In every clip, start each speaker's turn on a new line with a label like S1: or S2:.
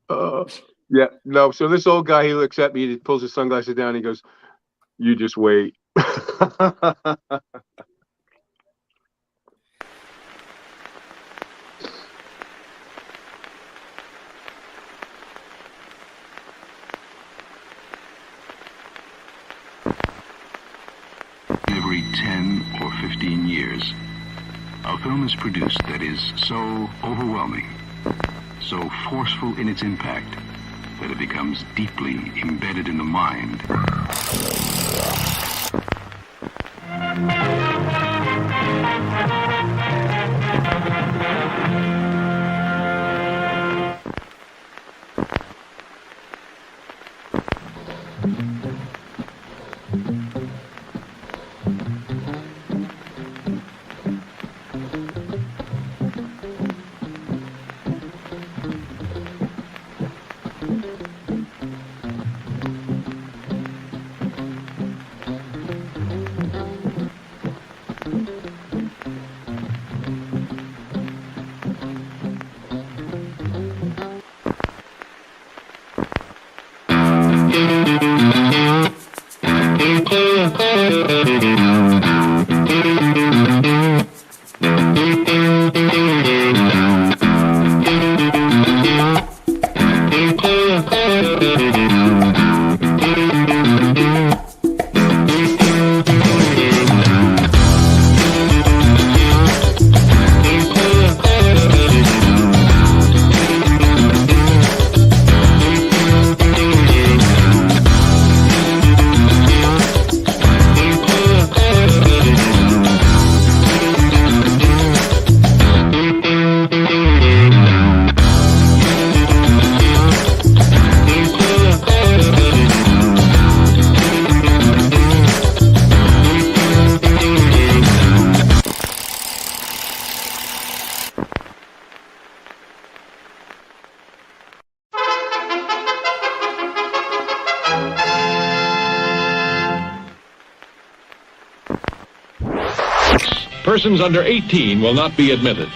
S1: Uh, yeah, no. So this old guy, he looks at me, he pulls his sunglasses down, he goes, "You just wait."
S2: Every 10 or 15 years, a film is produced that is so overwhelming, so forceful in its impact, that it becomes deeply embedded in the mind.
S3: Persons under 18 will not be admitted.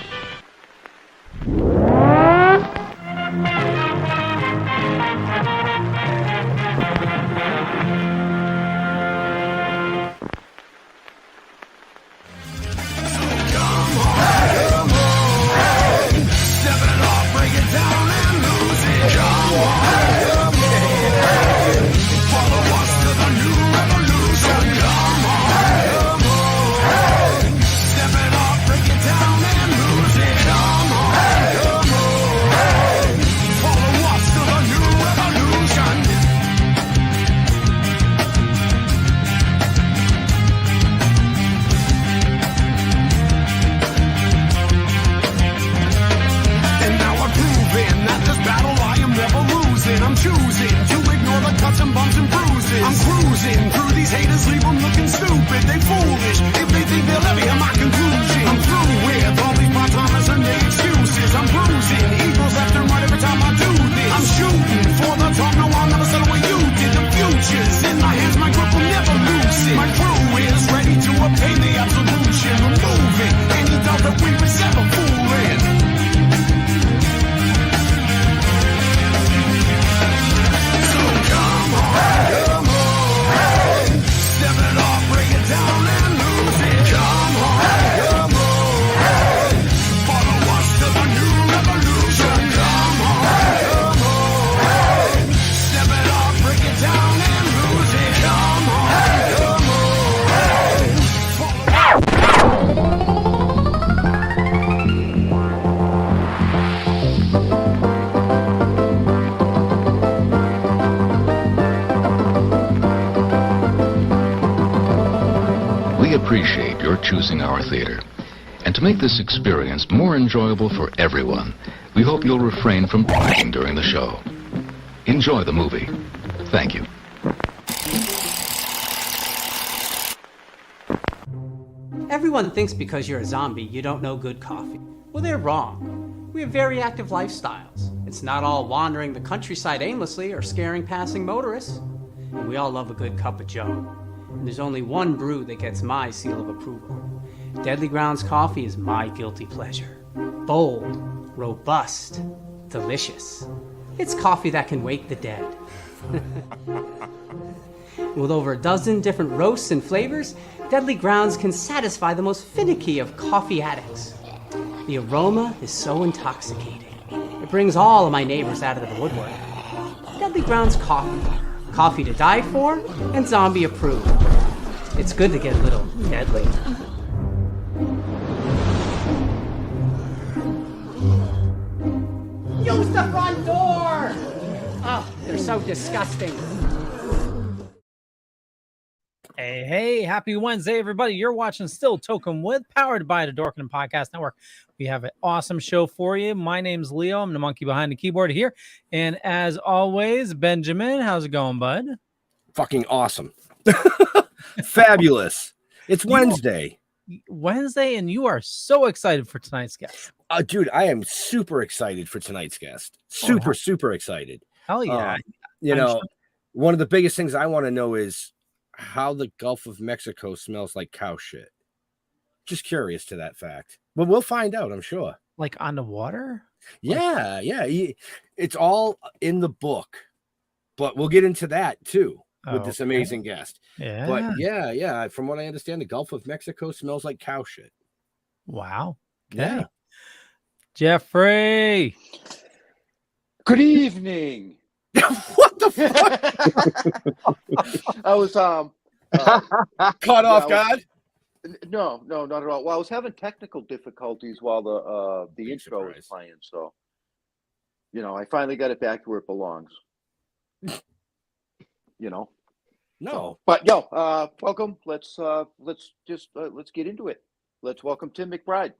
S2: We appreciate your choosing our theater. And to make this experience more enjoyable for everyone, we hope you'll refrain from talking during the show. Enjoy the movie. Thank you.
S4: Everyone thinks because you're a zombie, you don't know good coffee. Well, they're wrong. We have very active lifestyles. It's not all wandering the countryside aimlessly or scaring passing motorists. And we all love a good cup of joe. And there's only one brew that gets my seal of approval. Deadly Grounds coffee is my guilty pleasure. Bold, robust, delicious. It's coffee that can wake the dead. With over a dozen different roasts and flavors, Deadly Grounds can satisfy the most finicky of coffee addicts. The aroma is so intoxicating. It brings all of my neighbors out of the woodwork. Deadly Grounds coffee. Coffee to die for and zombie approved. It's good to get a little deadly. Use the front door! Oh, they're so disgusting.
S5: Hey, happy Wednesday, everybody. You're watching Still Toking powered by the Dorkening Podcast Network. We have an awesome show for you. My name's Leo. I'm the monkey behind the keyboard here. And as always, Benjamin, how's it going, bud?
S6: Fucking awesome. Fabulous. It's Wednesday.
S5: Wednesday, and you are so excited for tonight's guest.
S6: Dude, I am super excited for tonight's guest. Super excited.
S5: Hell yeah.
S6: One of the biggest things I want to know is how the Gulf of Mexico smells like cow shit. Just curious to that fact. But we'll find out, I'm sure.
S5: Like on the water?
S6: Yeah. It's all in the book. But we'll get into that too with this amazing guest.
S5: Yeah.
S6: But yeah. From what I understand, the Gulf of Mexico smells like cow shit.
S5: Wow. Okay.
S6: Yeah.
S5: Jeffrey.
S7: Good evening.
S6: What the fuck?
S7: I was
S6: Caught off guard?
S7: No, not at all. Well, I was having technical difficulties while the intro was playing, so I finally got it back to where it belongs.
S6: No.
S7: So, but welcome. Let's get into it. Let's welcome Tim McBride.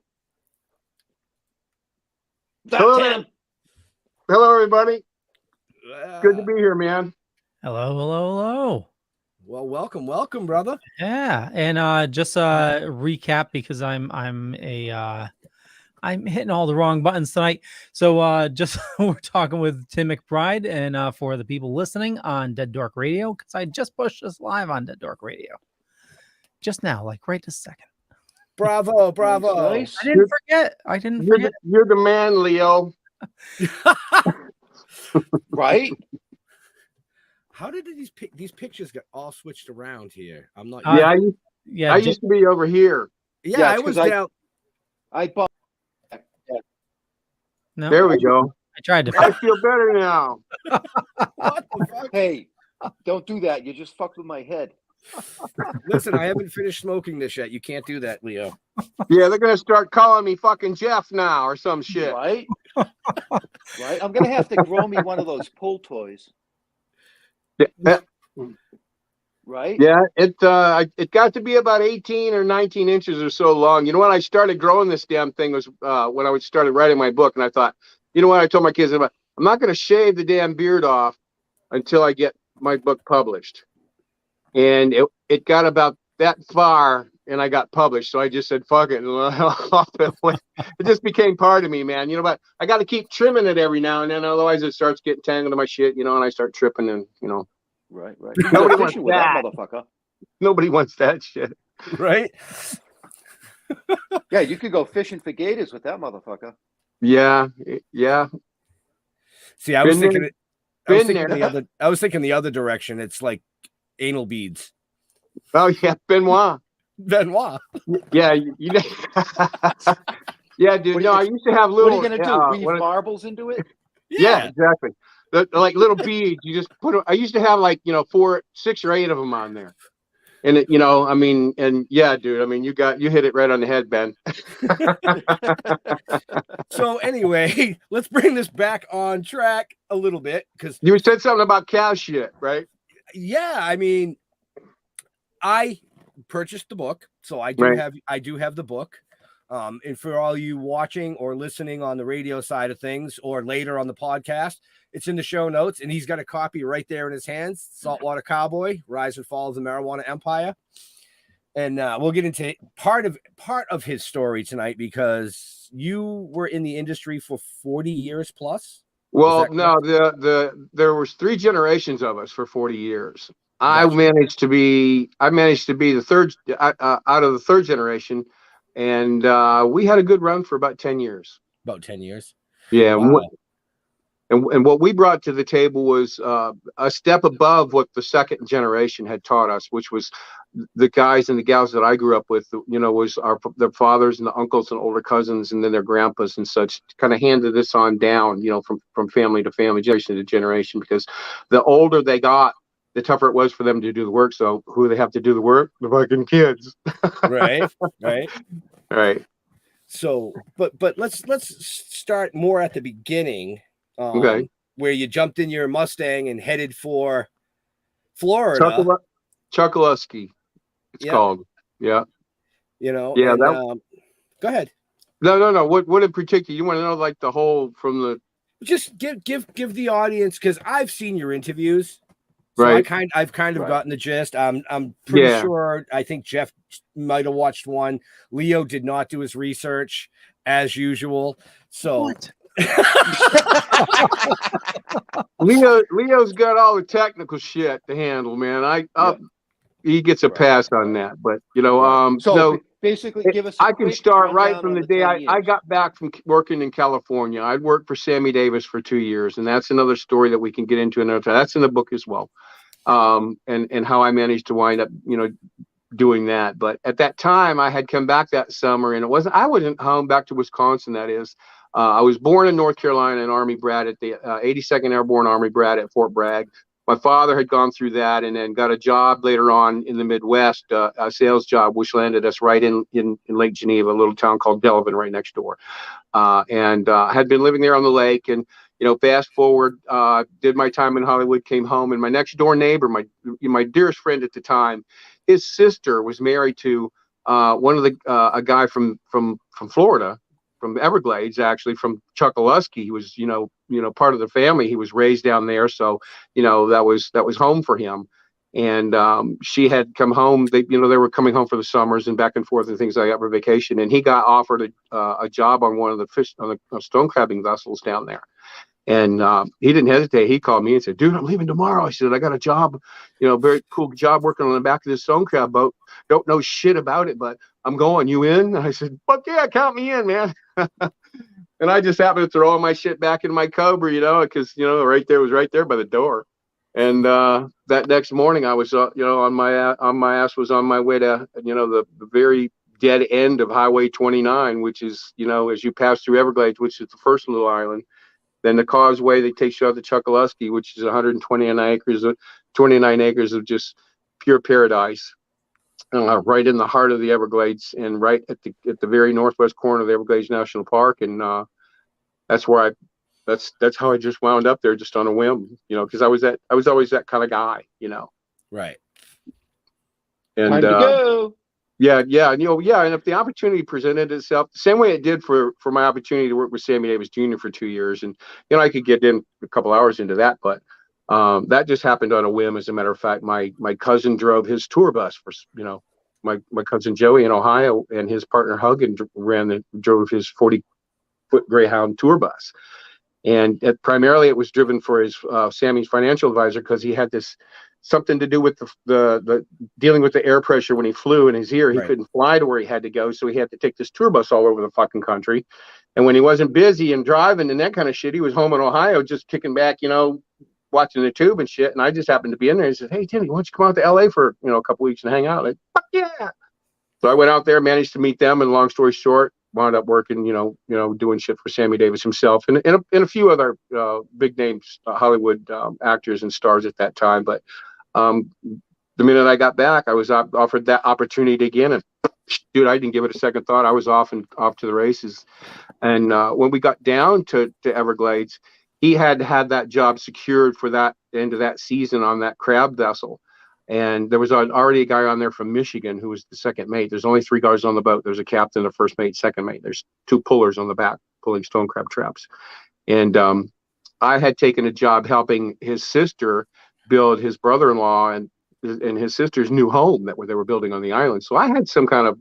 S1: Hello, hello, everybody. Good to be here, man.
S5: Hello.
S6: Well, welcome, brother.
S5: Yeah, and just recap because I'm hitting all the wrong buttons tonight. So just we're talking with Tim McBride, and for the people listening on Dead Dork Radio, because I just pushed this live on Dead Dork Radio just now, like right this second.
S6: Bravo.
S7: Nice.
S5: I didn't forget.
S1: You're the man, Leo.
S7: Right?
S6: How did these pictures get all switched around here? I'm not.
S1: I used to be over here.
S6: Yeah, I was down.
S7: I bought.
S5: No,
S1: there we go.
S5: I tried to.
S1: I feel better now.
S6: What the fuck?
S7: Hey, don't do that. You just fucked with my head.
S6: Listen, I haven't finished smoking this yet. You can't do that, Leo.
S1: Yeah, they're gonna start calling me fucking Jeff now or some shit.
S7: Right? Right? I'm gonna have to grow me one of those pull toys. Right?
S1: Yeah, it got to be about 18 or 19 inches or so long. You know, when I started growing this damn thing was when I started writing my book, and I thought, you know what, I told my kids, I'm not going to shave the damn beard off until I get my book published. And it got about that far, and I got published. So I just said, fuck it. It just became part of me, man. You know, but I got to keep trimming it every now and then, otherwise it starts getting tangled in my shit, and I start tripping and,
S7: Right.
S1: Nobody wants
S7: with that
S1: that.
S7: motherfucker.
S1: Nobody wants that shit.
S6: Right?
S7: Yeah, you could go fishing for gators with that motherfucker.
S1: Yeah.
S6: See, I was thinking the other direction. It's like anal beads.
S1: Oh yeah, Benoit. Yeah, yeah, dude. No, I used to have little.
S7: What are you gonna do? Weave marbles into it?
S1: Yeah, exactly. Like little beads. You just put. I used to have 6 or 8 of them on there, and yeah, dude. You hit it right on the head, Ben.
S6: So anyway, let's bring this back on track a little bit because
S1: you said something about cow shit, right?
S6: Yeah, I purchased the book, so I do have the book. And for all you watching or listening on the radio side of things, or later on the podcast, it's in the show notes, and he's got a copy right there in his hands. Saltwater Cowboy: Rise and Fall of the Marijuana Empire. And we'll get into part of his story tonight because you were in the industry for 40 years plus.
S1: Well, no, there was 3 generations of us for 40 years. I managed to be the third out of the third generation, and we had a good run for about 10 years.
S6: About 10 years.
S1: Yeah.
S6: Wow.
S1: And what we brought to the table was a step above what the second generation had taught us, which was the guys and the gals that I grew up with, was their fathers and the uncles and older cousins, and then their grandpas and such, kind of handed this on down, from family to family, generation to generation, because the older they got, the tougher it was for them to do the work. So who they have to do the work? The fucking kids.
S6: Right.
S1: Right.
S6: So, but let's start more at the beginning,
S1: Okay.
S6: where you jumped in your Mustang and headed for Florida.
S1: Chokoloskee, it's called. Yeah.
S6: Go ahead.
S1: No. What in particular? You want to know, like, the whole from the?
S6: Just give the audience, because I've seen your interviews. So
S1: right.
S6: I've kind of gotten the gist. I'm pretty sure. I think Jeff might have watched one. Leo did not do his research as usual. So
S1: Leo's got all the technical shit to handle, man. He gets a pass on that, but
S7: so basically, give us.
S1: I can start right from the day I got back from working in California. I'd worked for Sammy Davis for 2 years, and that's another story that we can get into another time. That's in the book as well, and how I managed to wind up, doing that. But at that time, I had come back that summer, and I wasn't home back to Wisconsin. That is, I was born in North Carolina, in Army Brat at the 82nd Airborne Army Brat at Fort Bragg. My father had gone through that and then got a job later on in the Midwest, a sales job, which landed us right in Lake Geneva, a little town called Delavan right next door. And had been living there on the lake. And, fast forward, did my time in Hollywood, came home, and my next door neighbor, my dearest friend at the time, his sister was married to a guy from Florida, from Everglades, actually, from Chokoloskee. He was, part of the family. He was raised down there, so that was home for him. And she had come home. They were coming home for the summers and back and forth and things like that for vacation. And he got offered a job on one of the stone crabbing vessels down there. And he didn't hesitate. He called me and said, "Dude, I'm leaving tomorrow." I said, "I got a job, very cool job working on the back of this stone crab boat. Don't know shit about it, but I'm going. You in?" And I said, "Fuck yeah, count me in, man." And I just happened to throw all my shit back in my Cobra, because, right there by the door. And that next morning I was, on my ass, was on my way to, the very dead end of Highway 29, which is, as you pass through Everglades, which is the first little island. Then the causeway that takes you out to Chokoloskee, which is 29 acres of just pure paradise, right in the heart of the Everglades, and right at the very northwest corner of the Everglades National Park. And that's where that's how I just wound up there, just on a whim, because I was always that kind of guy,
S6: Right.
S1: And
S7: time to go.
S1: Yeah. And if the opportunity presented itself, the same way it did for my opportunity to work with Sammy Davis Jr. for 2 years, and I could get in a couple hours into that, but that just happened on a whim. As a matter of fact, my cousin drove his tour bus for, my cousin Joey in Ohio, and his partner Huggan drove his 40-foot Greyhound tour bus. And primarily it was driven for his Sammy's financial advisor, because he had this something to do with the dealing with the air pressure when he flew in his ear. He couldn't fly to where he had to go, so he had to take this tour bus all over the fucking country. And when he wasn't busy and driving and that kind of shit, he was home in Ohio just kicking back, watching the tube and shit. And I just happened to be in there. He said, "Hey, Timmy, why don't you come out to LA for a couple weeks and hang out?" Like, fuck yeah. So I went out there, managed to meet them, and long story short, wound up working, doing shit for Sammy Davis himself and a few other big names, Hollywood actors and stars at that time. But the minute I got back, I was offered that opportunity again, and dude, I didn't give it a second thought. I was off to the races. And when we got down to Everglades, he had that job secured for that end of that season on that crab vessel. And there was already a guy on there from Michigan who was the second mate. There's only 3 guys on the boat. There's a captain, a first mate, second mate. There's 2 pullers on the back pulling stone crab traps. And I had taken a job helping his sister build his brother-in-law and his sister's new home that they were building on the island. So I had some kind of,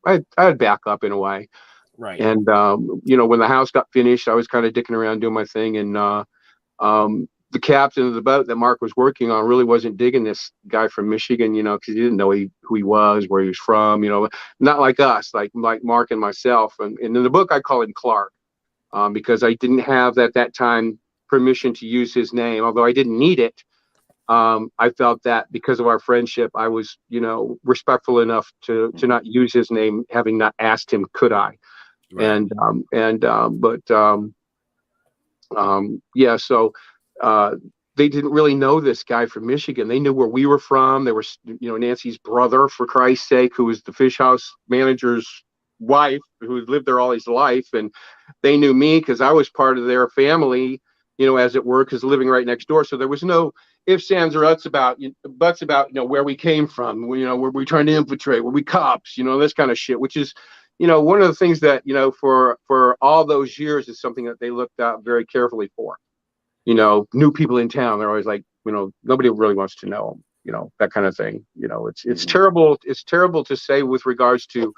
S1: I had backup in a way.
S6: Right.
S1: And, when the house got finished, I was kind of dicking around doing my thing. And the captain of the boat that Mark was working on really wasn't digging this guy from Michigan, because he didn't know who he was, where he was from, not like us, like Mark and myself. And in the book, I call him Clark, because I didn't have at that time permission to use his name, although I didn't need it. I felt that because of our friendship, I was, respectful enough to not use his name, having not asked him, could I? Right. Yeah, so they didn't really know this guy from Michigan. They knew where we were from. They were, Nancy's brother, for Christ's sake, who was the fish house manager's wife, who had lived there all his life. And they knew me because I was part of their family, as it were, because living right next door. So there was no ifs, ands, or buts about, where we came from. Were we trying to infiltrate? Were we cops? This kind of shit, which is, one of the things that, for all those years is something that they looked out very carefully for. New people in town, they're always like, nobody really wants to know them, that kind of thing. It's terrible. It's terrible to say with regards to,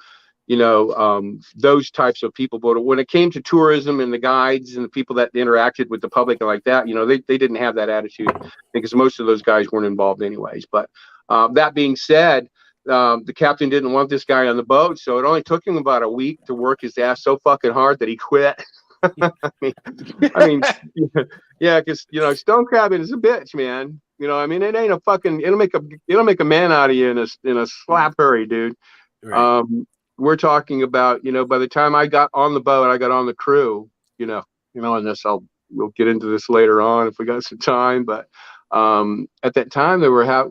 S1: those types of people. But when it came to tourism and the guides and the people that interacted with the public and like that, they didn't have that attitude because most of those guys weren't involved anyways. But that being said, the captain didn't want this guy on the boat, so it only took him about a week to work his ass so fucking hard that he quit. I mean, yeah, because stone crabbing is a bitch, man. It ain't a fucking. It'll make a man out of you in a slap hurry, dude. Right. We're talking about, by the time I got on the boat, I got on the crew. And this we'll get into this later on if we got some time. But at that time,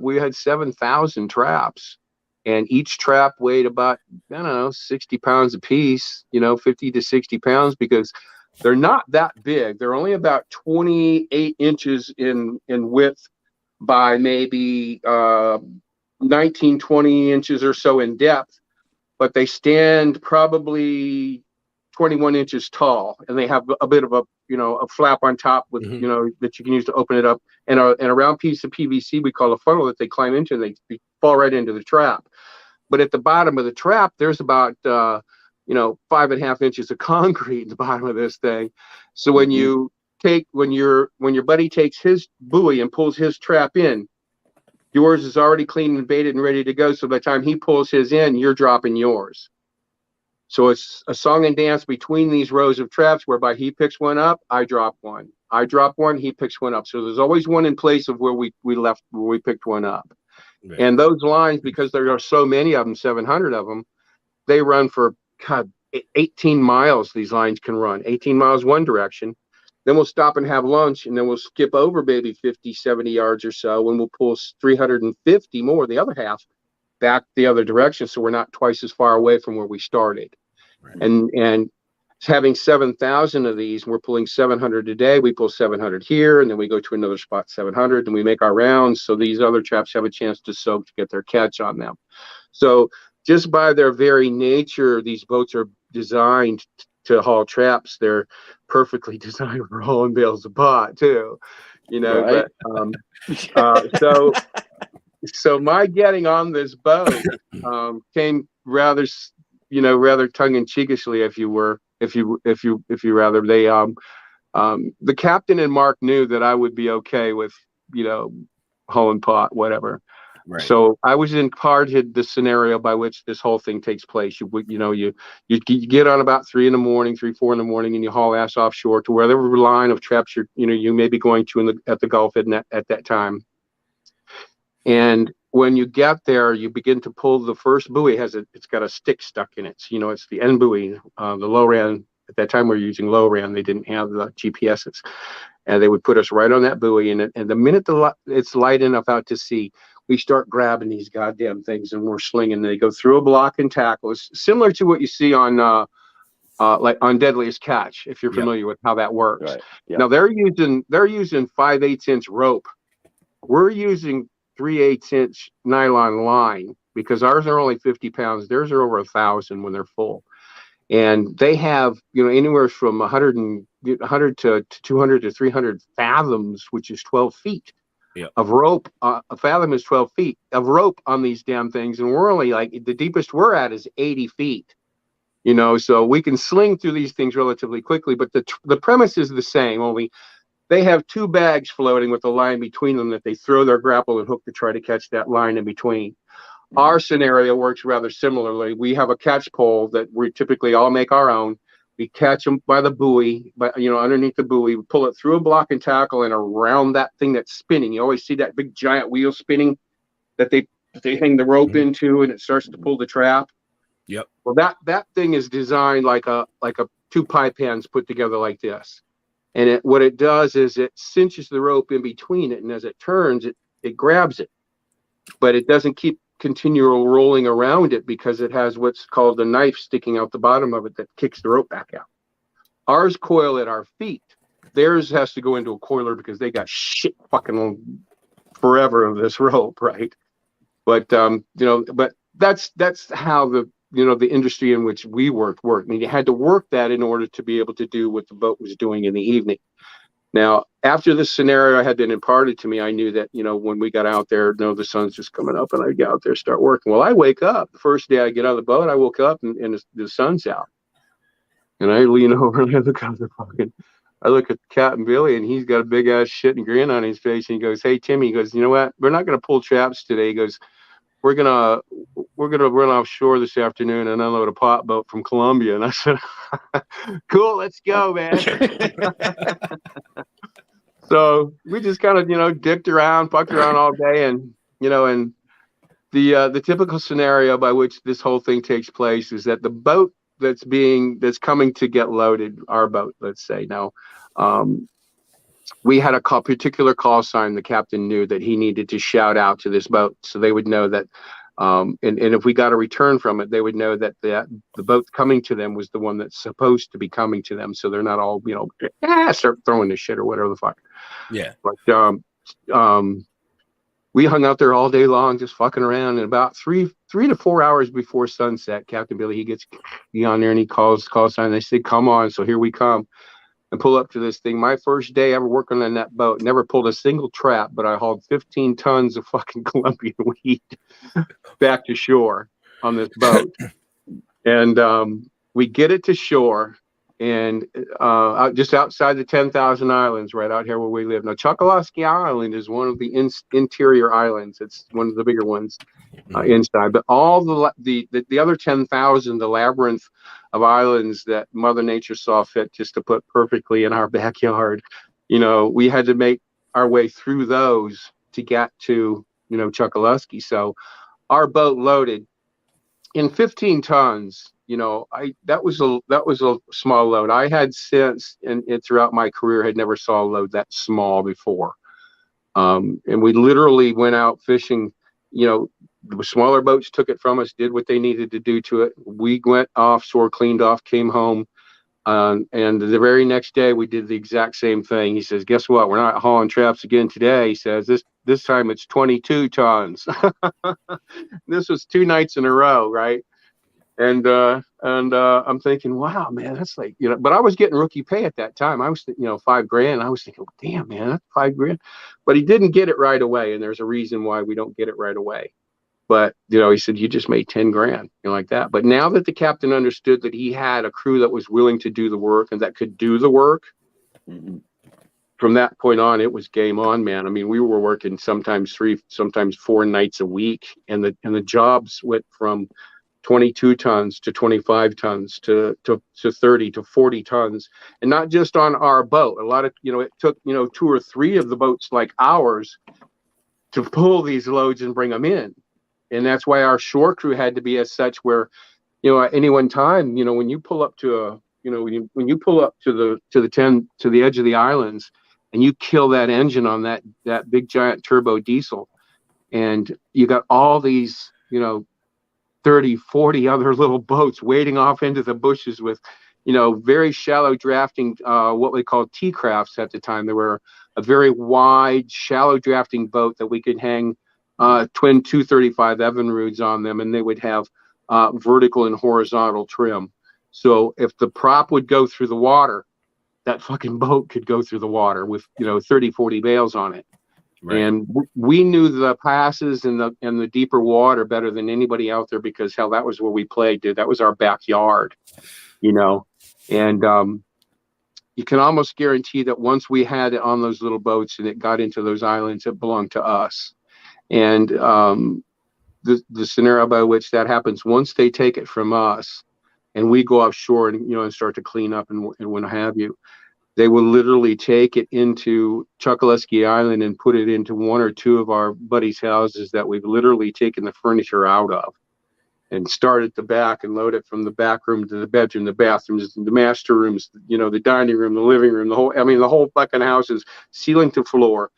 S1: we had 7,000 traps. And each trap weighed about, 60 pounds a piece, 50 to 60 pounds, because they're not that big. They're only about 28 inches in width by maybe 19, 20 inches or so in depth. But they stand probably 21 inches tall, and they have a bit of a flap on top with, that you can use to open it up, and a round piece of PVC we call a funnel that they climb into, and they fall right into the trap. But at the bottom of the trap, there's about 5.5 inches of concrete at the bottom of this thing. So when your buddy takes his buoy and pulls his trap in, yours is already clean and baited and ready to go. So by the time he pulls his in, you're dropping yours. So it's a song and dance between these rows of traps, whereby he picks one up, I drop one. I drop one, he picks one up. So there's always one in place of where we picked one up. Right. And those lines, because there are so many of them, 700 of them, they run for 18 miles. These lines can run 18 miles one direction. Then we'll stop and have lunch, and then we'll skip over maybe 50, 70 yards or so, and we'll pull 350 more, the other half, back the other direction, so we're not twice as far away from where we started. Right. And having 7,000 of these, we're pulling 700 a day. We pull 700 here, and then we go to another spot, 700, and we make our rounds, so these other traps have a chance to soak to get their catch on them. So just by their very nature, these boats are designed to haul traps. They're perfectly designed for hauling bales of pot too, right. But so my getting on this boat came rather tongue-in-cheekishly, if you rather. They the captain and Mark knew that I would be okay with hauling pot, whatever. Right. So I was imparted the scenario by which this whole thing takes place. You get on about 3 in the morning, 3, 4 in the morning, and you haul ass offshore to wherever line of traps you may be going to at the Gulf at that time. And when you get there, you begin to pull the first buoy. It's got a stick stuck in it. So, it's the end buoy, the low ran. At that time, we were using low ran. They didn't have the GPSs, and they would put us right on that buoy. And the minute it's light enough out to sea, we start grabbing these goddamn things, and we're slinging. They go through a block and tackle. It's similar to what you see on like on Deadliest Catch, if you're familiar with how that works. Right. Yep. Now they're using 5/8 inch rope. We're using 3/8 inch nylon line, because ours are only 50 pounds. Theirs are over 1,000 when they're full. And they have, anywhere from 100 to 200 to 300 fathoms, which is 12 feet. Yep. Of rope. A fathom is 12 feet of rope on these damn things, and we're only the deepest we're at is 80 feet. So we can sling through these things relatively quickly, but the premise is the same. Only they have 2 bags floating with a line between them that they throw their grapple and hook to try to catch that line in between. Our scenario works rather similarly. We have a catch pole that we typically all make our own. We catch them by the buoy, underneath the buoy. We pull it through a block and tackle and around that thing that's spinning. You always see that big giant wheel spinning that they hang the rope into, and it starts to pull the trap.
S6: Yep.
S1: Well, that thing is designed like a two pipe hands put together like this. And what it does is it cinches the rope in between it, and as it turns, it grabs it. But it doesn't keep continual rolling around it because it has what's called a knife sticking out the bottom of it that kicks the rope back out. Ours coil at our feet. Theirs has to go into a coiler because they got shit fucking forever of this rope, right? But but that's how the industry in which we worked. I mean, you had to work that in order to be able to do what the boat was doing in the evening. Now, after this scenario had been imparted to me, I knew that, when we got out there, the sun's just coming up, and I'd get out there, start working. Well, I wake up. The first day I get out of the boat, I woke up and the sun's out. And I lean over and I look at Captain Billy, and he's got a big ass shitting grin on his face. And he goes, "Hey, Timmy," he goes, "You know what? We're not going to pull traps today." He goes, We're gonna run offshore this afternoon and unload a pot boat from Colombia." And I said, "Cool, let's go, man." So we just kind of fucked around all day, and and the typical scenario by which this whole thing takes place is that the boat that's coming to get loaded, our boat, let's say now, we had a particular call sign. The captain knew that he needed to shout out to this boat so they would know that, and if we got a return from it, they would know that the boat coming to them was the one that's supposed to be coming to them. So they're not all, start throwing the shit or whatever the fuck.
S6: Yeah.
S1: But we hung out there all day long, just fucking around. And about 3 to 4 hours before sunset, Captain Billy, he gets on there and he calls sign. They say, "Come on." So here we come. And pull up to this thing. My first day ever working on that boat, never pulled a single trap, but I hauled 15 tons of fucking Colombian weed back to shore on this boat. And we get it to shore, and just outside the 10,000 Islands, right out here where we live. Now, Chokoloskee Island is one of the interior islands. It's one of the bigger ones inside. But all the other 10,000, the labyrinth of islands that Mother Nature saw fit just to put perfectly in our backyard, we had to make our way through those to get to Chokoloskee. So our boat loaded in 15 tons. That was a small load. I had since and throughout my career had never saw a load that small before. And we literally went out fishing. The smaller boats took it from us, did what they needed to do to it. We went offshore, cleaned off, came home. And the very next day we did the exact same thing. He says, "Guess what? We're not hauling traps again today." He says, this time it's 22 tons. This was 2 nights in a row, right? And I'm thinking, wow, man, that's like, but I was getting rookie pay at that time. I was, $5,000. And I was thinking, damn, man, that's $5,000. But he didn't get it right away. And there's a reason why we don't get it right away. But, he said, "You just made 10 grand, like that." But now that the captain understood that he had a crew that was willing to do the work and that could do the work, from that point on, it was game on, man. I mean, we were working sometimes 3, sometimes 4 nights a week. And the jobs went from 22 tons to 25 tons to 30 to 40 tons. And not just on our boat. A lot of, it took, 2 or 3 of the boats like ours to pull these loads and bring them in. And that's why our shore crew had to be as such where, at any one time, when you pull up to when you pull up to the edge of the islands and you kill that engine on that big giant turbo diesel, and you got all these, 30, 40 other little boats wading off into the bushes with, very shallow drafting, what we called T-crafts at the time. There were a very wide, shallow drafting boat that we could hang twin 235 Evinrudes on them, and they would have vertical and horizontal trim. So if the prop would go through the water, that fucking boat could go through the water with 30, 40 bales on it. Right. And we knew the passes and the deeper water better than anybody out there, because hell, that was where we played, dude. That was our backyard, and you can almost guarantee that once we had it on those little boats and it got into those islands, it belonged to us. And the scenario by which that happens, once they take it from us, and we go offshore and, and start to clean up and what have you. They will literally take it into Chokoloskee Island and put it into one or two of our buddies' houses that we've literally taken the furniture out of, and start at the back and load it from the back room to the bedroom, the bathrooms, the master rooms, the dining room, the living room, the whole fucking house is ceiling to floor.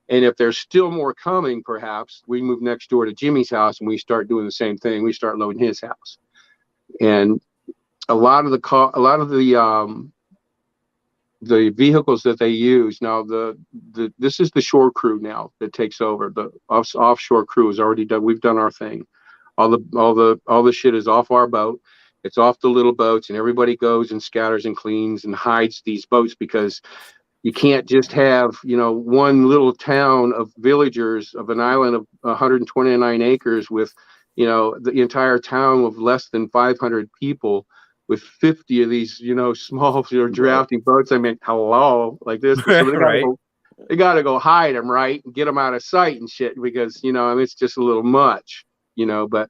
S1: And if there's still more coming, perhaps we move next door to Jimmy's house and we start doing the same thing. We start loading his house. And a lot of the vehicles that they use now, this is the shore crew now that takes over. The offshore crew is already done. We've done our thing. All the shit is off our boat. It's off the little boats, and everybody goes and scatters and cleans and hides these boats, because you can't just have, one little town of villagers of an island of 129 acres with, the entire town of less than 500 people with 50 of these, small, drafting boats. I mean, hello, like this. So they gotta go hide them, right, and get them out of sight and shit, because it's just a little much. But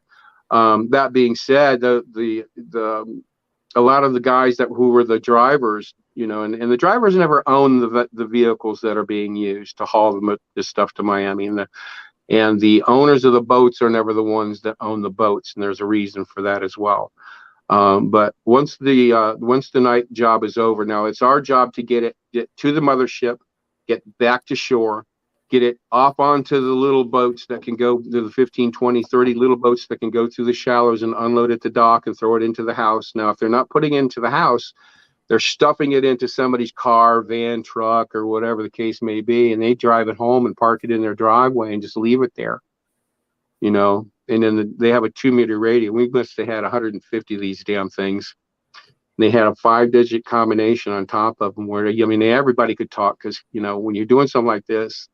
S1: that being said, the a lot of the guys who were the drivers, and the drivers never own the vehicles that are being used to haul this stuff to Miami, and the owners of the boats are never the ones that own the boats, and there's a reason for that as well. But once the night job is over, now it's our job to get to the mothership, get back to shore, get it off onto the little boats that can go to the 15, 20, 30 little boats that can go through the shallows and unload at the dock and throw it into the house. Now, if they're not putting it into the house, they're stuffing it into somebody's car, van, truck, or whatever the case may be, and they drive it home and park it in their driveway and just leave it there, and then they have a 2-meter radius. We must have had 150 of these damn things. They had a 5-digit combination on top of them where, everybody could talk, because, when you're doing something like this,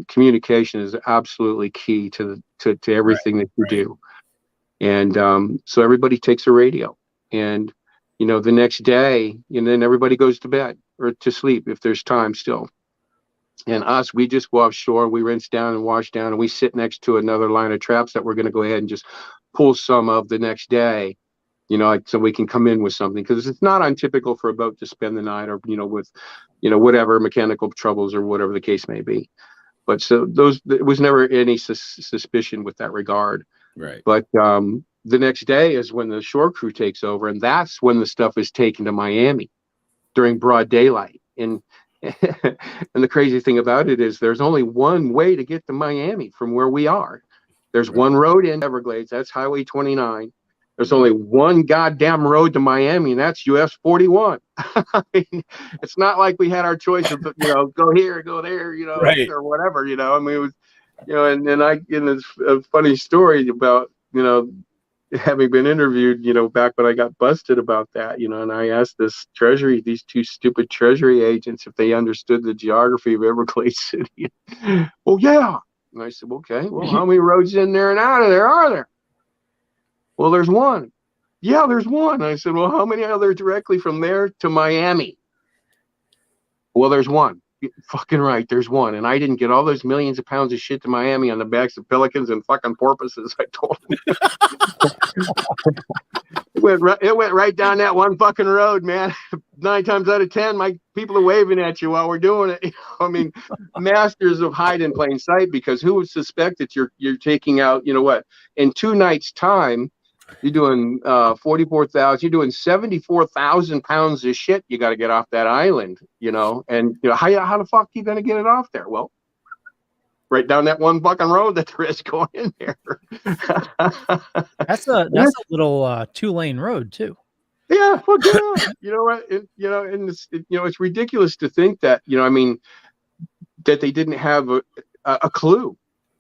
S1: communication is absolutely key to everything that you do. And so everybody takes a radio, and, the next day, and then everybody goes to bed or to sleep if there's time still. And we just go offshore, we rinse down and wash down, and we sit next to another line of traps that we're going to go ahead and just pull some of the next day, so we can come in with something, because it's not untypical for a boat to spend the night, or, with, whatever mechanical troubles or whatever the case may be. But so there was never any suspicion with that regard.
S8: Right. But
S1: the next day is when the shore crew takes over, and that's when the stuff is taken to Miami during broad daylight. And the crazy thing about it is there's only one way to get to Miami from where we are. There's one road in Everglades, that's Highway 29. There's only one goddamn road to Miami, and that's US 41. I mean, it's not like we had our choice of, go here, go there, or whatever, I mean, it was, and then this a funny story about, having been interviewed, back when I got busted about that, and I asked these two stupid Treasury agents if they understood the geography of Everglades City. Well, yeah. And I said, okay, well, how many roads in there and out of there are there? Well, there's one. Yeah, there's one. I said, well, how many are there directly from there to Miami? Well, there's one. You're fucking right, there's one. And I didn't get all those millions of pounds of shit to Miami on the backs of pelicans and fucking porpoises, I told them. It went right down that one fucking road, man. 9 times out of 10, my people are waving at you while we're doing it. I mean, masters of hide in plain sight, because who would suspect that you're taking out, in 2 nights' time, you're doing 44,000, you're doing 74,000 pounds of shit you got to get off that island, and how the fuck are you going to get it off there? Well, right down that one fucking road that there is going in there.
S5: That's a little 2-lane road too.
S1: Yeah, fuck yeah. And it's ridiculous to think that, that they didn't have a clue.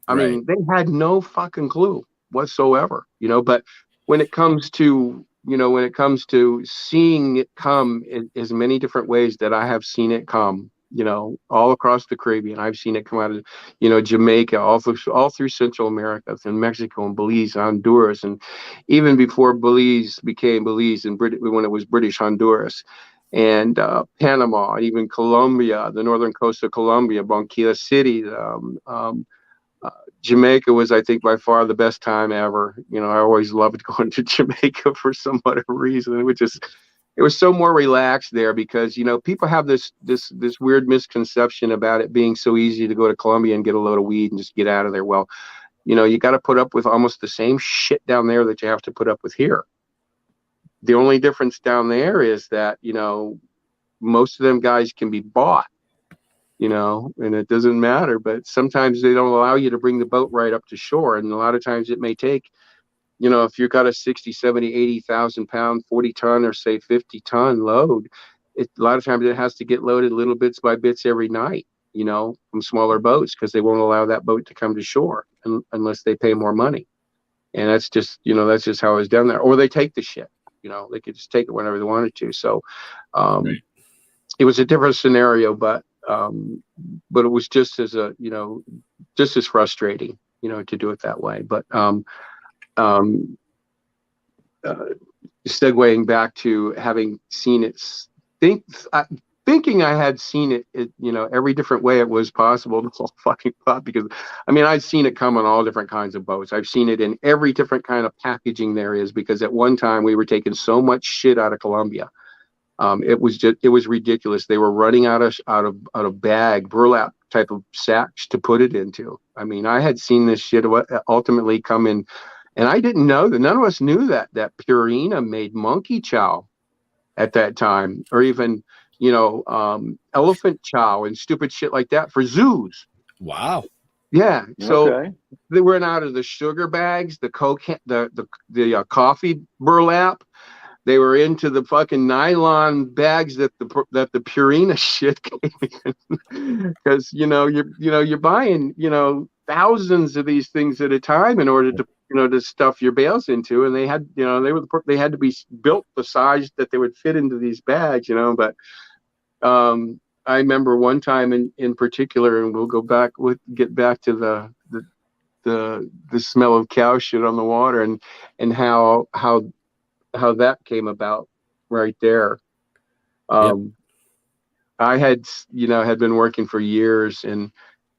S1: I mean, they had no fucking clue whatsoever, but when it comes to seeing it come in as many different ways that I have seen it come, all across the Caribbean, I've seen it come out of, Jamaica, all through Central America, and Mexico and Belize, Honduras, and even before Belize became Belize, and when it was British Honduras, and Panama, even Colombia, the northern coast of Colombia, Barranquilla City, Jamaica was, I think, by far the best time ever. You know, I always loved going to Jamaica for some whatever reason. It was so more relaxed there because, you know, people have this weird misconception about it being so easy to go to Colombia and get a load of weed and just get out of there. Well, you know, you got to put up with almost the same shit down there that you have to put up with here. The only difference down there is that, you know, most of them guys can be bought, you know, and it doesn't matter. But sometimes they don't allow you to bring the boat right up to shore. And a lot of times it may take, you know, if you've got a 60, 70, 80,000 pound, 40 ton or say 50 ton load, a lot of times it has to get loaded little bits by bits every night, you know, from smaller boats because they won't allow that boat to come to shore unless they pay more money. And that's just, you know, that's just how it's done there. Or they take the shit, you know, they could just take it whenever they wanted to. So it was a different scenario, but it was just as you know, just as frustrating, you know, to do it that way. But segueing back to having seen it, thinking I had seen it, you know, every different way it was possible. The whole fucking thought, because I mean, I've seen it come on all different kinds of boats. I've seen it in every different kind of packaging there is, because at one time we were taking so much shit out of Colombia. It was ridiculous. They were running out of bag burlap type of sacks to put it into. I mean, I had seen this shit ultimately come in, and I didn't know that. None of us knew that Purina made monkey chow at that time, or even, you know, elephant chow and stupid shit like that for zoos.
S6: Wow.
S1: Yeah. So they went out of the sugar bags, the coke, the coffee burlap. They were into the fucking nylon bags that the Purina shit came in, because you're buying, you know, thousands of these things at a time in order to, you know, to stuff your bales into, and they had, you know, they had to be built the size that they would fit into these bags, you know. But I remember one time in particular, and we'll get back to the smell of cow shit on the water, and how that came about right there. I had been working for years, and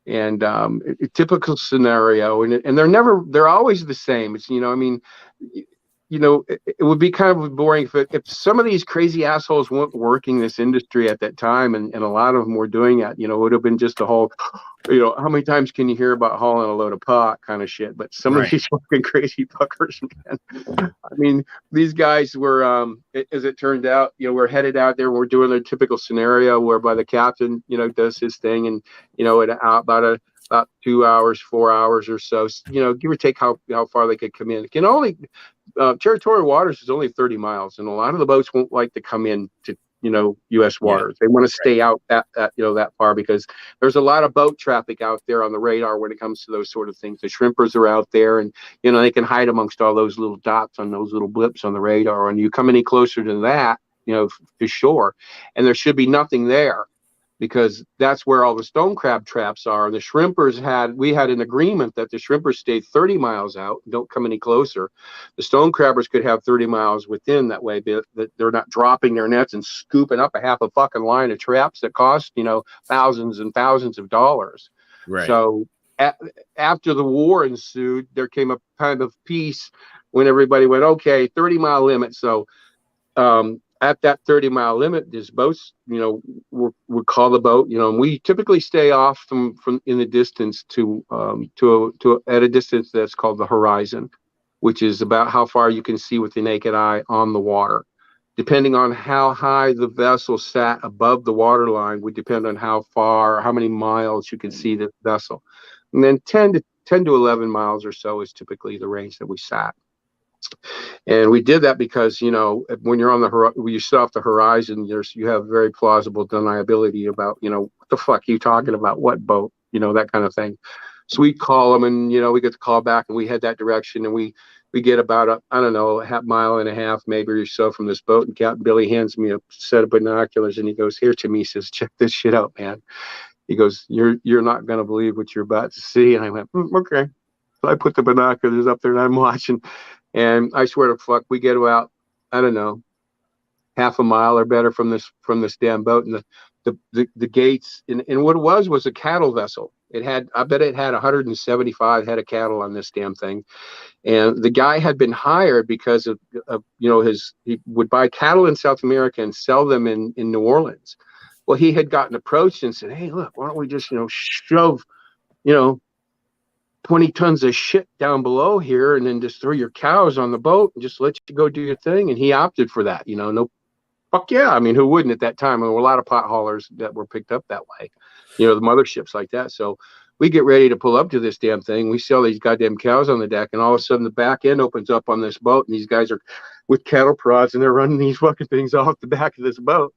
S1: a typical scenario, and they're always the same. It's, you know, I mean, you know, it would be kind of boring if some of these crazy assholes weren't working this industry at that time, and a lot of them were doing it. You know, it would have been just a whole, you know, how many times can you hear about hauling a load of pot kind of shit? But some of these fucking crazy fuckers, man. I mean, these guys were, as it turned out, you know, we're headed out there. We're doing a typical scenario whereby the captain, you know, does his thing, and, you know, about 2 hours, 4 hours or so, you know, give or take how far they could come in. It can only territorial waters is only 30 miles, and a lot of the boats won't like to come in to, you know, U.S. waters. They want to stay out that you know, that far, because there's a lot of boat traffic out there on the radar when it comes to those sort of things. The shrimpers are out there, and, you know, they can hide amongst all those little dots on those little blips on the radar. And you come any closer to that, you know, to shore, and there should be nothing there, because that's where all the stone crab traps are. And the shrimpers we had an agreement that the shrimpers stayed 30 miles out, don't come any closer. The stone crabbers could have 30 miles within, that way that they're not dropping their nets and scooping up a half a fucking line of traps that cost, you know, thousands and thousands of dollars. Right. So after the war ensued, there came a kind of peace when everybody went, okay, 30-mile limit. So at that 30-mile limit, these boats, you know, would call the boat, you know, and we typically stay off from in the distance to at a distance that's called the horizon, which is about how far you can see with the naked eye on the water. Depending on how high the vessel sat above the water line would depend on how many miles you can see the vessel. And then 10 to 11 miles or so is typically the range that we sat. And we did that because, you know, when you're on when you sit off the horizon, you have very plausible deniability about, you know, what the fuck are you talking about? What boat? You know, that kind of thing. So we call them, and, you know, we get the call back, and we head that direction, and we get about a half mile and a half maybe or so from this boat, and Captain Billy hands me a set of binoculars, and he goes, here to me, he says, check this shit out, man. He goes, you're not going to believe what you're about to see. And I went, okay. So I put the binoculars up there, and I'm watching. And I swear to fuck, we get about, I don't know, half a mile or better from this damn boat, and the gates, and what it was a cattle vessel. I bet it had 175 head of cattle on this damn thing. And the guy had been hired because of he would buy cattle in South America and sell them in New Orleans. Well, he had gotten approached and said, hey, look, why don't we just, shove, 20 tons of shit down below here and then just throw your cows on the boat and just let you go do your thing. And he opted for that, no, fuck yeah. I mean, who wouldn't at that time? There were a lot of pot haulers that were picked up that way, the motherships like that. So we get ready to pull up to this damn thing. We see all these goddamn cows on the deck, and all of a sudden the back end opens up on this boat, and these guys are with cattle prods, and they're running these fucking things off the back of this boat.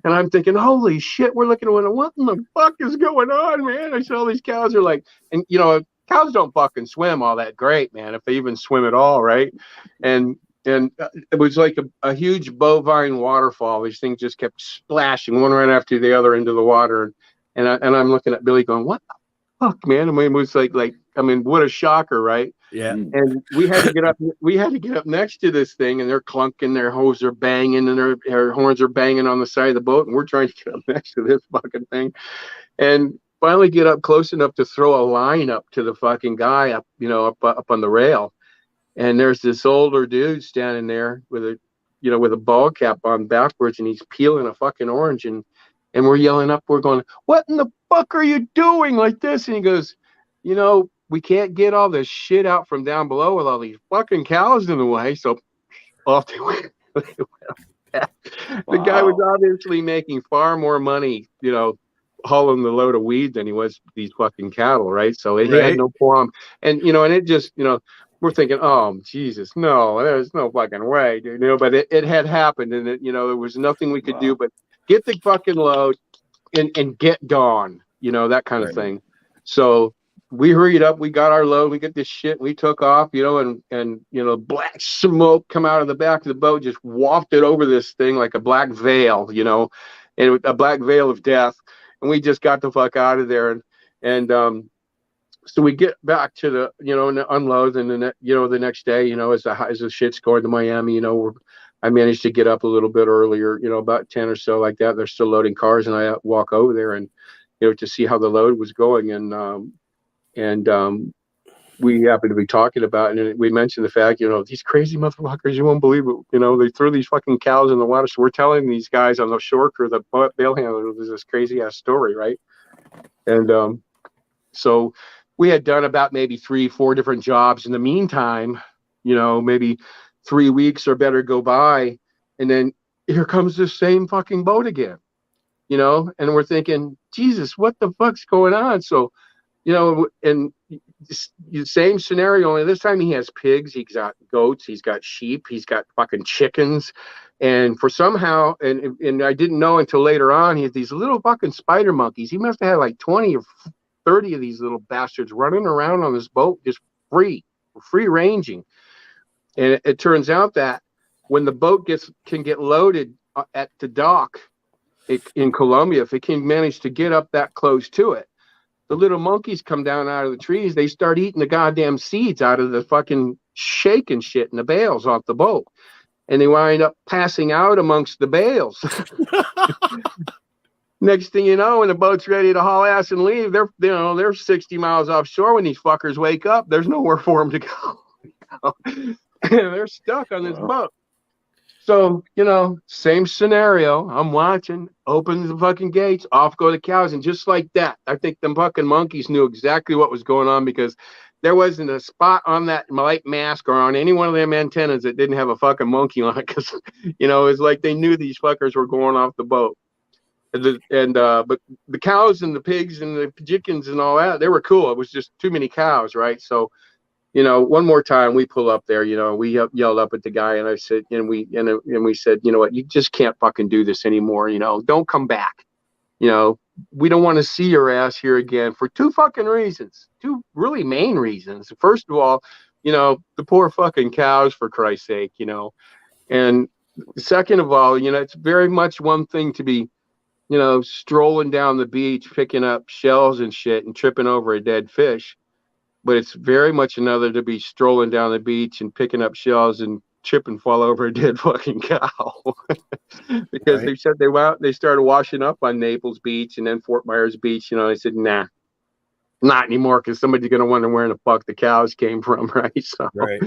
S1: And I'm thinking, holy shit, we're looking at what in the fuck is going on, man? I saw all these cows are like, and cows don't fucking swim all that great, man, if they even swim at all, right? And it was like a huge bovine waterfall. These things just kept splashing one right after the other into the water. And I'm looking at Billy going, what the fuck, man? I mean, it was like, what a shocker, right?
S6: Yeah.
S1: And we had to get up. We had to get up next to this thing, and they're clunking, their hose are banging, and their horns are banging on the side of the boat, and we're trying to get up next to this fucking thing, and finally get up close enough to throw a line up to the fucking guy up, up on the rail, and there's this older dude standing there with a ball cap on backwards, and he's peeling a fucking orange, and we're yelling up, we're going, what in the fuck are you doing like this? And he goes, we can't get all this shit out from down below with all these fucking cows in the way. So off they went. The guy was obviously making far more money, hauling the load of weed than he was these fucking cattle, right? So he had no problem. And, and it just, we're thinking, oh, Jesus, no, there's no fucking way, dude. But it had happened, and there was nothing we could do but get the fucking load and get gone, that kind of thing. So we hurried up, we got our load, we get this shit, we took off, and black smoke come out of the back of the boat, just wafted over this thing like a black veil, and a black veil of death. And we just got the fuck out of there. And so we get back to the, and unload, and then, the next day, as the shit's going to Miami, I managed to get up a little bit earlier, about 10 or so like that. They're still loading cars, and I walk over there and, to see how the load was going. And we happened to be talking about, and we mentioned the fact, these crazy motherfuckers, you won't believe it. They threw these fucking cows in the water. So we're telling these guys on the shore crew, the bail handler, there's this crazy ass story, right? And so we had done about maybe 3-4 different jobs. In the meantime, maybe 3 weeks or better go by, and then here comes this same fucking boat again, and we're thinking, Jesus, what the fuck's going on? So, and the same scenario, only this time he has pigs, he's got goats, he's got sheep, he's got fucking chickens. And for somehow, and I didn't know until later on, he had these little fucking spider monkeys. He must have had like 20 or 30 of these little bastards running around on this boat, just free ranging. And it turns out that when the boat can get loaded at the dock in Colombia, if it can manage to get up that close to it, the little monkeys come down out of the trees. They start eating the goddamn seeds out of the fucking shaking shit in the bales off the boat. And they wind up passing out amongst the bales. Next thing you know, when the boat's ready to haul ass and leave, they're 60 miles offshore. When these fuckers wake up, there's nowhere for them to go. They're stuck on this boat. So, same scenario. I'm watching, open the fucking gates, off go the cows. And just like that, I think the fucking monkeys knew exactly what was going on, because there wasn't a spot on that light mask or on any one of them antennas that didn't have a fucking monkey on it. Because, it was like they knew these fuckers were going off the boat. But the cows and the pigs and the chickens and all that, they were cool. It was just too many cows, right? So, one more time we pull up there, we yelled up at the guy, and I said, and we said, what, you just can't fucking do this anymore. Don't come back. We don't want to see your ass here again for 2 fucking reasons, 2 really main reasons. First of all, the poor fucking cows, for Christ's sake, and second of all, it's very much one thing to be, strolling down the beach, picking up shells and shit and tripping over a dead fish. But it's very much another to be strolling down the beach and picking up shells and trip and fall over a dead fucking cow. Because They said they started washing up on Naples Beach and then Fort Myers Beach. I said, nah, Not anymore, because somebody's going to wonder where the fuck the cows came from, right? So
S6: Right.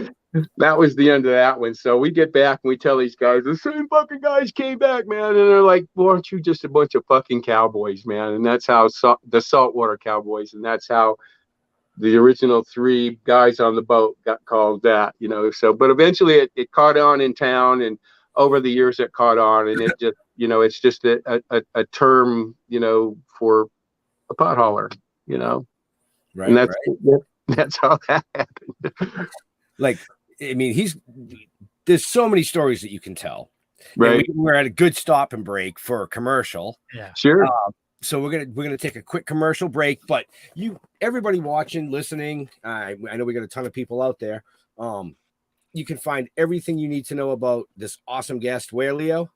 S1: that was the end of that one. So we get back and we tell these guys, the same fucking guys came back, man. And they're like, well, aren't you just a bunch of fucking cowboys, man? And that's how the saltwater cowboys, and that's how the original 3 guys on the boat got called that, you know. So, but eventually it caught on in town, and over the years it caught on, and it just, you know, it's just a term, you know, for a pot hauler, you know.
S6: Right.
S1: And that's how that happened.
S6: Like, I mean, there's so many stories that you can tell.
S1: Right.
S6: We're at a good stop and break for a commercial.
S5: Yeah.
S6: Sure. So we're gonna take a quick commercial break, but everybody watching, listening, I know we got a ton of people out there. You can find everything you need to know about this awesome guest. Where, Leo?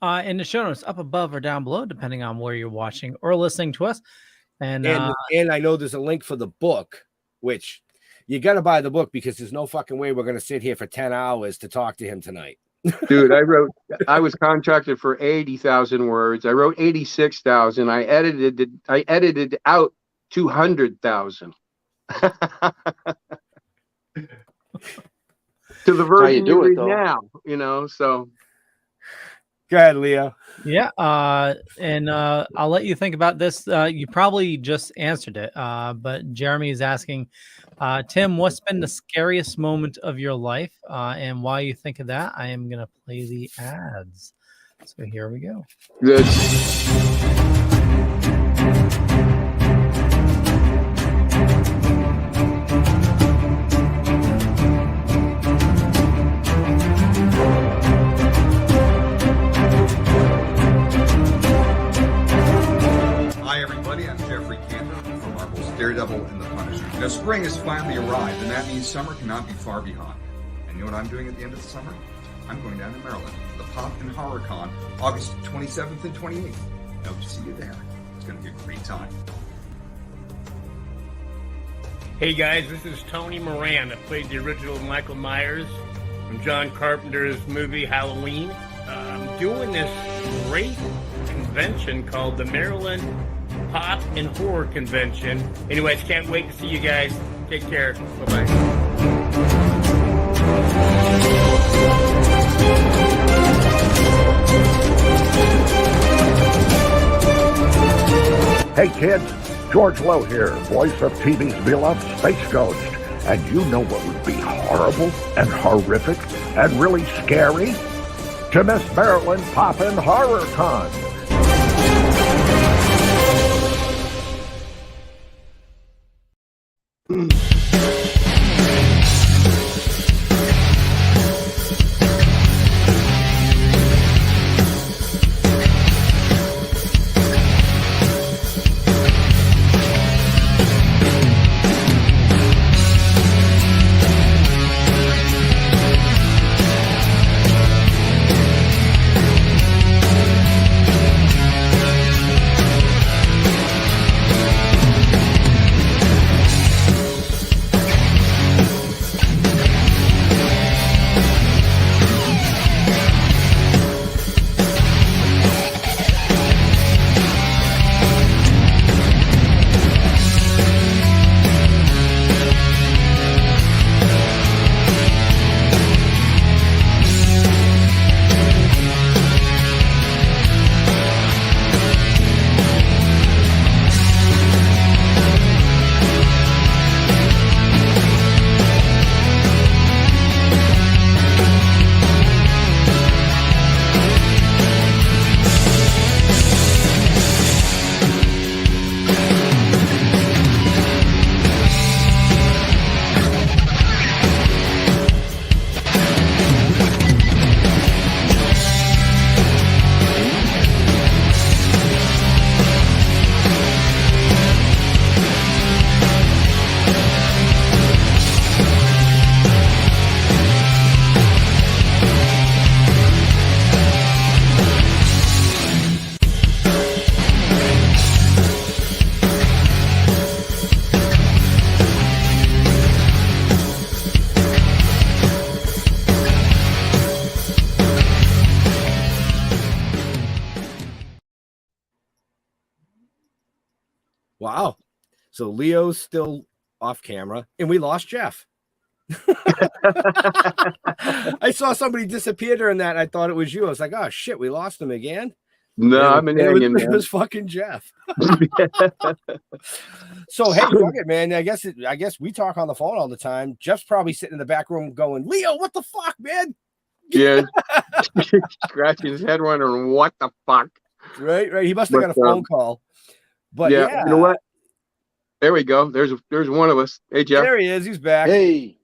S5: In the show notes, up above or down below, depending on where you're watching or listening to us. And
S6: I know there's a link for the book, which you got to buy the book, because there's no fucking way we're going to sit here for 10 hours to talk to him tonight.
S1: Dude, I was contracted for 80,000 words. I wrote 86,000. I edited out 200,000. To the version you read now, you know, so.
S6: Go ahead, Leo.
S5: Yeah, and I'll let you think about this. You probably just answered it, but Jeremy is asking, Tim, what's been the scariest moment of your life, and why you think of that? I am going to play the ads. So here we go.
S1: Good.
S8: Daredevil and the Punisher. You know, spring has finally arrived, and that means summer cannot be far behind. And you know what I'm doing at the end of the summer? I'm going down to Maryland for the Pop and Horror Con, August 27th and 28th. I hope to see you there. It's going to be a great time.
S9: Hey guys, this is Tony Moran. I played the original Michael Myers from John Carpenter's movie Halloween. I'm doing this great convention called the Maryland Pop and Horror Convention. Anyways, can't wait to see you guys. Take care. Bye-bye.
S10: Hey kids, George Lowe here, voice of TV's beloved Space Ghost. And you know what would be horrible and horrific and really scary? To miss Maryland Pop and Horror Con.
S6: Wow. So Leo's still off camera, and we lost Jeff. I saw somebody disappear during that. And I thought it was you. I was like, oh shit, we lost him again.
S1: No, I'm an alien, man.
S6: It was fucking Jeff. So hey, fuck it, man. I guess we talk on the phone all the time. Jeff's probably sitting in the back room going, Leo, what the fuck, man?
S1: Yeah, scratching his head, wondering what the fuck.
S6: Right. He must have got a phone call. But yeah,
S1: you know what? There we go. There's one of us. Hey, Jeff.
S6: There he is. He's back.
S7: Hey,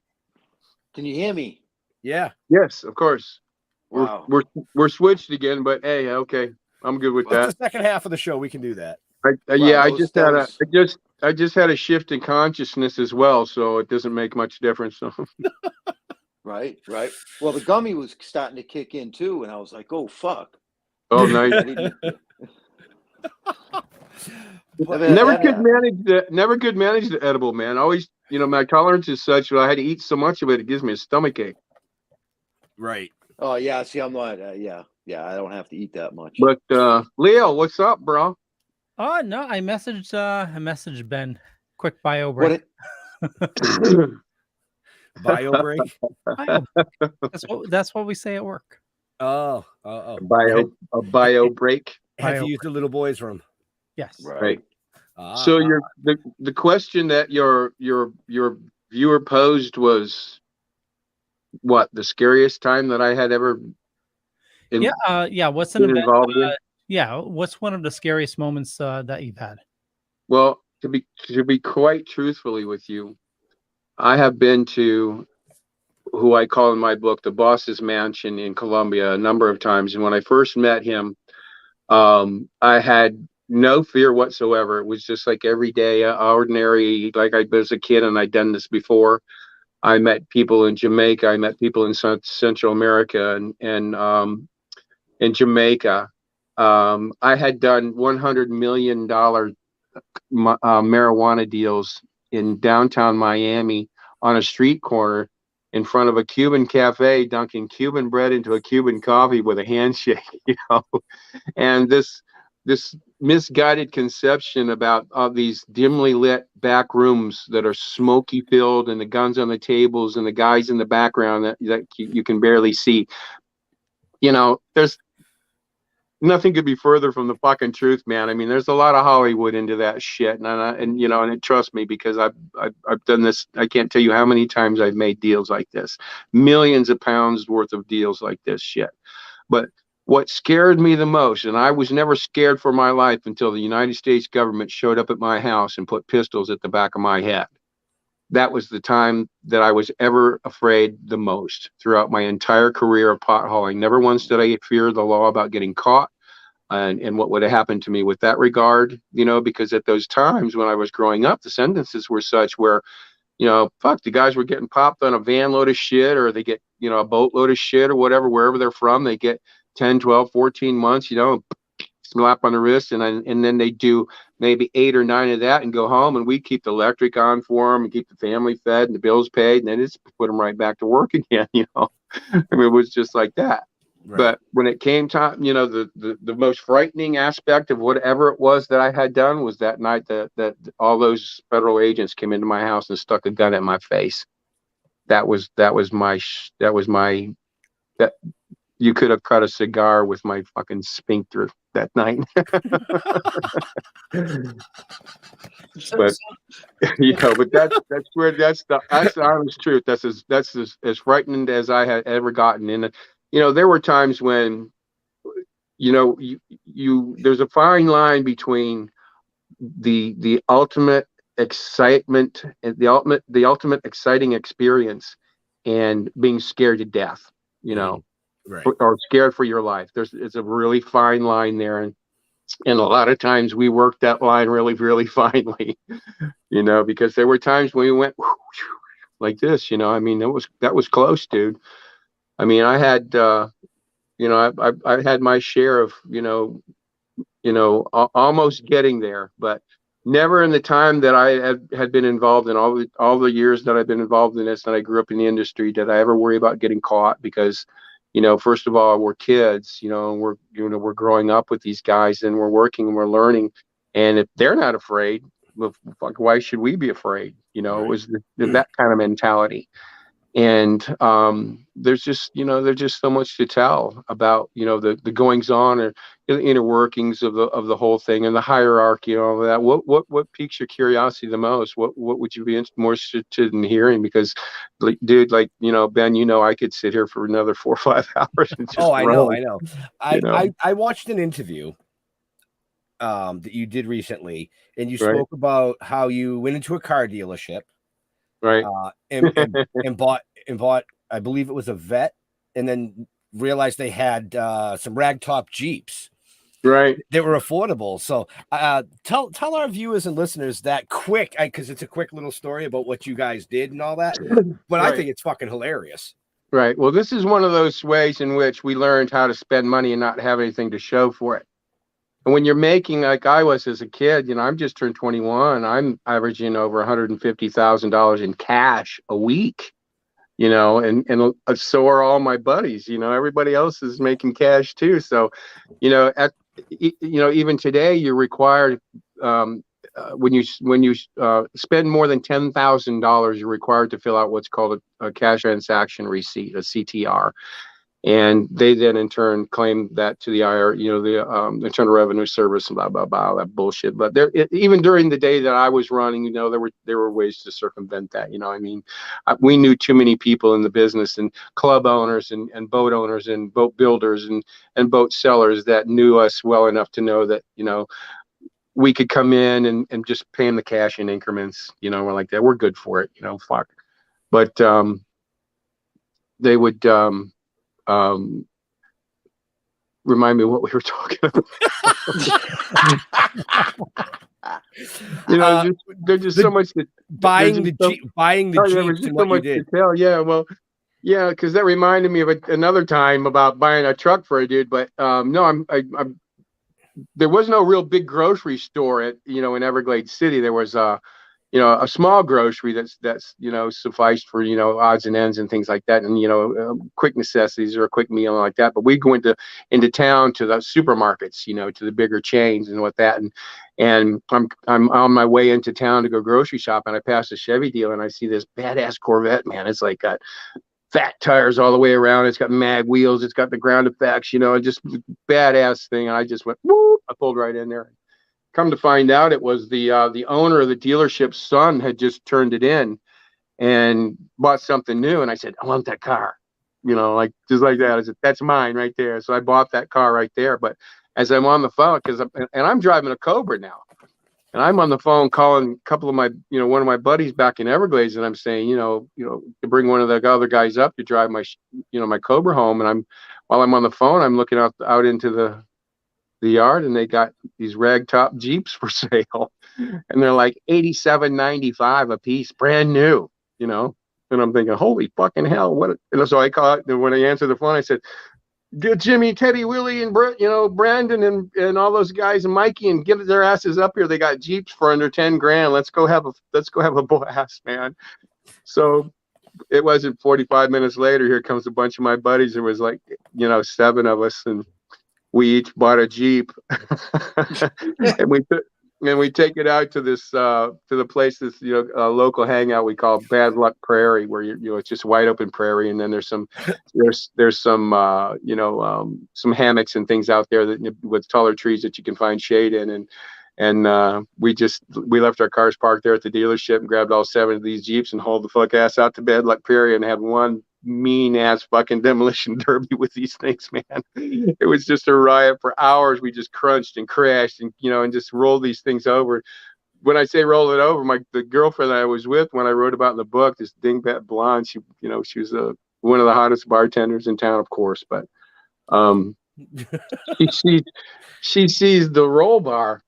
S7: can you hear me?
S6: Yeah.
S1: Yes, of course.
S7: Wow.
S1: We're switched again, but hey, okay, I'm good with that.
S6: The second half of the show, we can do that.
S1: I just had a shift in consciousness as well, so it doesn't make much difference. So.
S7: Right. Well, the gummy was starting to kick in too, and I was like, "Oh fuck!"
S1: Oh, nice. Never could manage the edible, man. Always, my tolerance is such that I had to eat so much of it, it gives me a stomach ache.
S6: Right.
S7: Oh yeah. See, I'm not. Yeah. I don't have to eat that much.
S1: But Leo, what's up, bro?
S5: Oh no, I messaged Ben. Quick bio break.
S6: Bio break.
S5: That's what we say at work.
S6: Oh.
S1: A bio break.
S6: Have you used the little boys' room?
S5: Yes.
S1: Right. So the question that your viewer posed was what the scariest time that I had ever
S5: what's what's one of the scariest moments that you've had?
S1: Well, to be quite truthfully with you, I have been to who I call in my book the boss's mansion in Colombia a number of times, and when I first met him, I had no fear whatsoever. It was just like every day, ordinary, like I was a kid and I'd done this before. I met people in Jamaica. I met people in Central America and in Jamaica. I had done $100 million marijuana deals in downtown Miami on a street corner in front of a Cuban cafe, dunking Cuban bread into a Cuban coffee with a handshake, and this misguided conception about these dimly lit back rooms that are smoky filled and the guns on the tables and the guys in the background that you can barely see. There's nothing could be further from the fucking truth, man. I mean, there's a lot of Hollywood into that shit, and trust me, because I've done this. I can't tell you how many times I've made deals like this, millions of pounds worth of deals like this shit. But what scared me the most, and I was never scared for my life until the United States government showed up at my house and put pistols at the back of my head. That was the time that I was ever afraid the most throughout my entire career of pot hauling. Never once did I fear the law about getting caught and what would have happened to me with that regard, because at those times when I was growing up, the sentences were such where, the guys were getting popped on a van load of shit, or they get, a boatload of shit or whatever, wherever they're from, they get 10, 12, 14 months, slap on the wrist, and then they do maybe 8 or 9 of that and go home, and we keep the electric on for them and keep the family fed and the bills paid, and then it's put them right back to work again. I mean, it was just like that. Right. But when it came time, the most frightening aspect of whatever it was that I had done was that night that all those federal agents came into my house and stuck a gun at my face. That was my you could have cut a cigar with my fucking sphincter that night. But that's the honest truth. That's as frightened as I had ever gotten. And there were times when there's a fine line between the ultimate excitement and the ultimate exciting experience and being scared to death, right, or scared for your life. It's a really fine line there, and a lot of times we worked that line really, really finely, because there were times when we went like this, I mean, that was close, dude. I mean, I had I had my share of almost getting there, but never in the time that I had been involved in all the years that I've been involved in this, and I grew up in the industry, did I ever worry about getting caught, because first of all, we're kids, and we're growing up with these guys, and we're working and we're learning, and if they're not afraid, fuck, why should we be afraid? You know, it was that kind of mentality. And there's just so much to tell about, you know, the goings on and the inner workings of the whole thing and the hierarchy and all of that. What piques your curiosity the most? What would you be more interested in hearing? Because, like, dude, like, you know, Ben, you know, I could sit here for another 4 or 5 hours and just
S6: I know. I watched an interview that you did recently, and you spoke about how you went into a car dealership.
S1: Right.
S6: And bought, I believe it was a Vet, and then realized they had some ragtop Jeeps.
S1: Right.
S6: They were affordable. So tell our viewers and listeners that quick, because it's a quick little story about what you guys did and all that. But I think it's fucking hilarious.
S1: Right. Well, this is one of those ways in which we learned how to spend money and not have anything to show for it. And when you're making, like I was as a kid, you know, I'm just turned 21. I'm averaging over $150,000 in cash a week, you know, and so are all my buddies. You know, everybody else is making cash too. So, you know, even today, you're required when you spend more than $10,000, you're required to fill out what's called a cash transaction receipt, a CTR. And they then in turn claim that to the IR, you know, the Internal Revenue Service and blah, blah, blah, that bullshit. But even during the day that I was running, you know, there were ways to circumvent that. You know, I mean, we knew too many people in the business, and club owners and boat owners and boat builders and boat sellers that knew us well enough to know that, you know, we could come in and just pay them the cash in increments. You know, we're like that. We're good for it. You know, fuck. But they would remind me what we were talking about. You know, there's just so much that
S6: buying the Jeeps and what you did.
S1: Yeah, well, yeah, because that reminded me of another time about buying a truck for a dude. But no, there was no real big grocery store in Everglades City. There was a small grocery that's sufficed for odds and ends and things like that, and quick necessities or a quick meal like that. But we'd go into town to the supermarkets, to the bigger chains and and I'm on my way into town to go grocery shop, and I pass a Chevy dealer and I see this badass Corvette, man. It's like got fat tires all the way around. It's got mag wheels. It's got the ground effects, just badass thing. And I just went, whoop, I pulled right in there. Come to find out, it was the owner of the dealership's son had just turned it in and bought something new. And I said, I want that car, like just like that. I said, that's mine right there. So I bought that car right there. But as I'm on the phone, I'm driving a Cobra now, and I'm on the phone calling a couple of my, one of my buddies back in Everglades, and I'm saying, to bring one of the other guys up to drive my, my Cobra home. And while I'm on the phone, I'm looking out into the yard, and they got these ragtop Jeeps for sale, and they're like $87.95 a piece, brand new, and I'm thinking, holy fucking hell, what? And so I call it, and when I answered the phone, I said, get Jimmy, Teddy, Willie, and Brandon and all those guys and Mikey, and get their asses up here. They got Jeeps for under 10 grand. Let's go have a blast, man. So it wasn't 45 minutes later, here comes a bunch of my buddies. There was like 7 of us, and we each bought a Jeep, and we take it out to this to the place, this local hangout we call Bad Luck Prairie, where it's just wide open prairie, and then there's some some hammocks and things out there with taller trees that you can find shade in, and we left our cars parked there at the dealership and grabbed all 7 of these Jeeps and hauled the fuck ass out to Bad Luck Prairie and had one mean ass fucking demolition derby with these things, man. It was just a riot for hours. We just crunched and crashed and and just rolled these things over. When I say roll it over, the girlfriend that I was with when I wrote about in the book, this dingbat blonde, she was one of the hottest bartenders in town, of course, but she sees the roll bar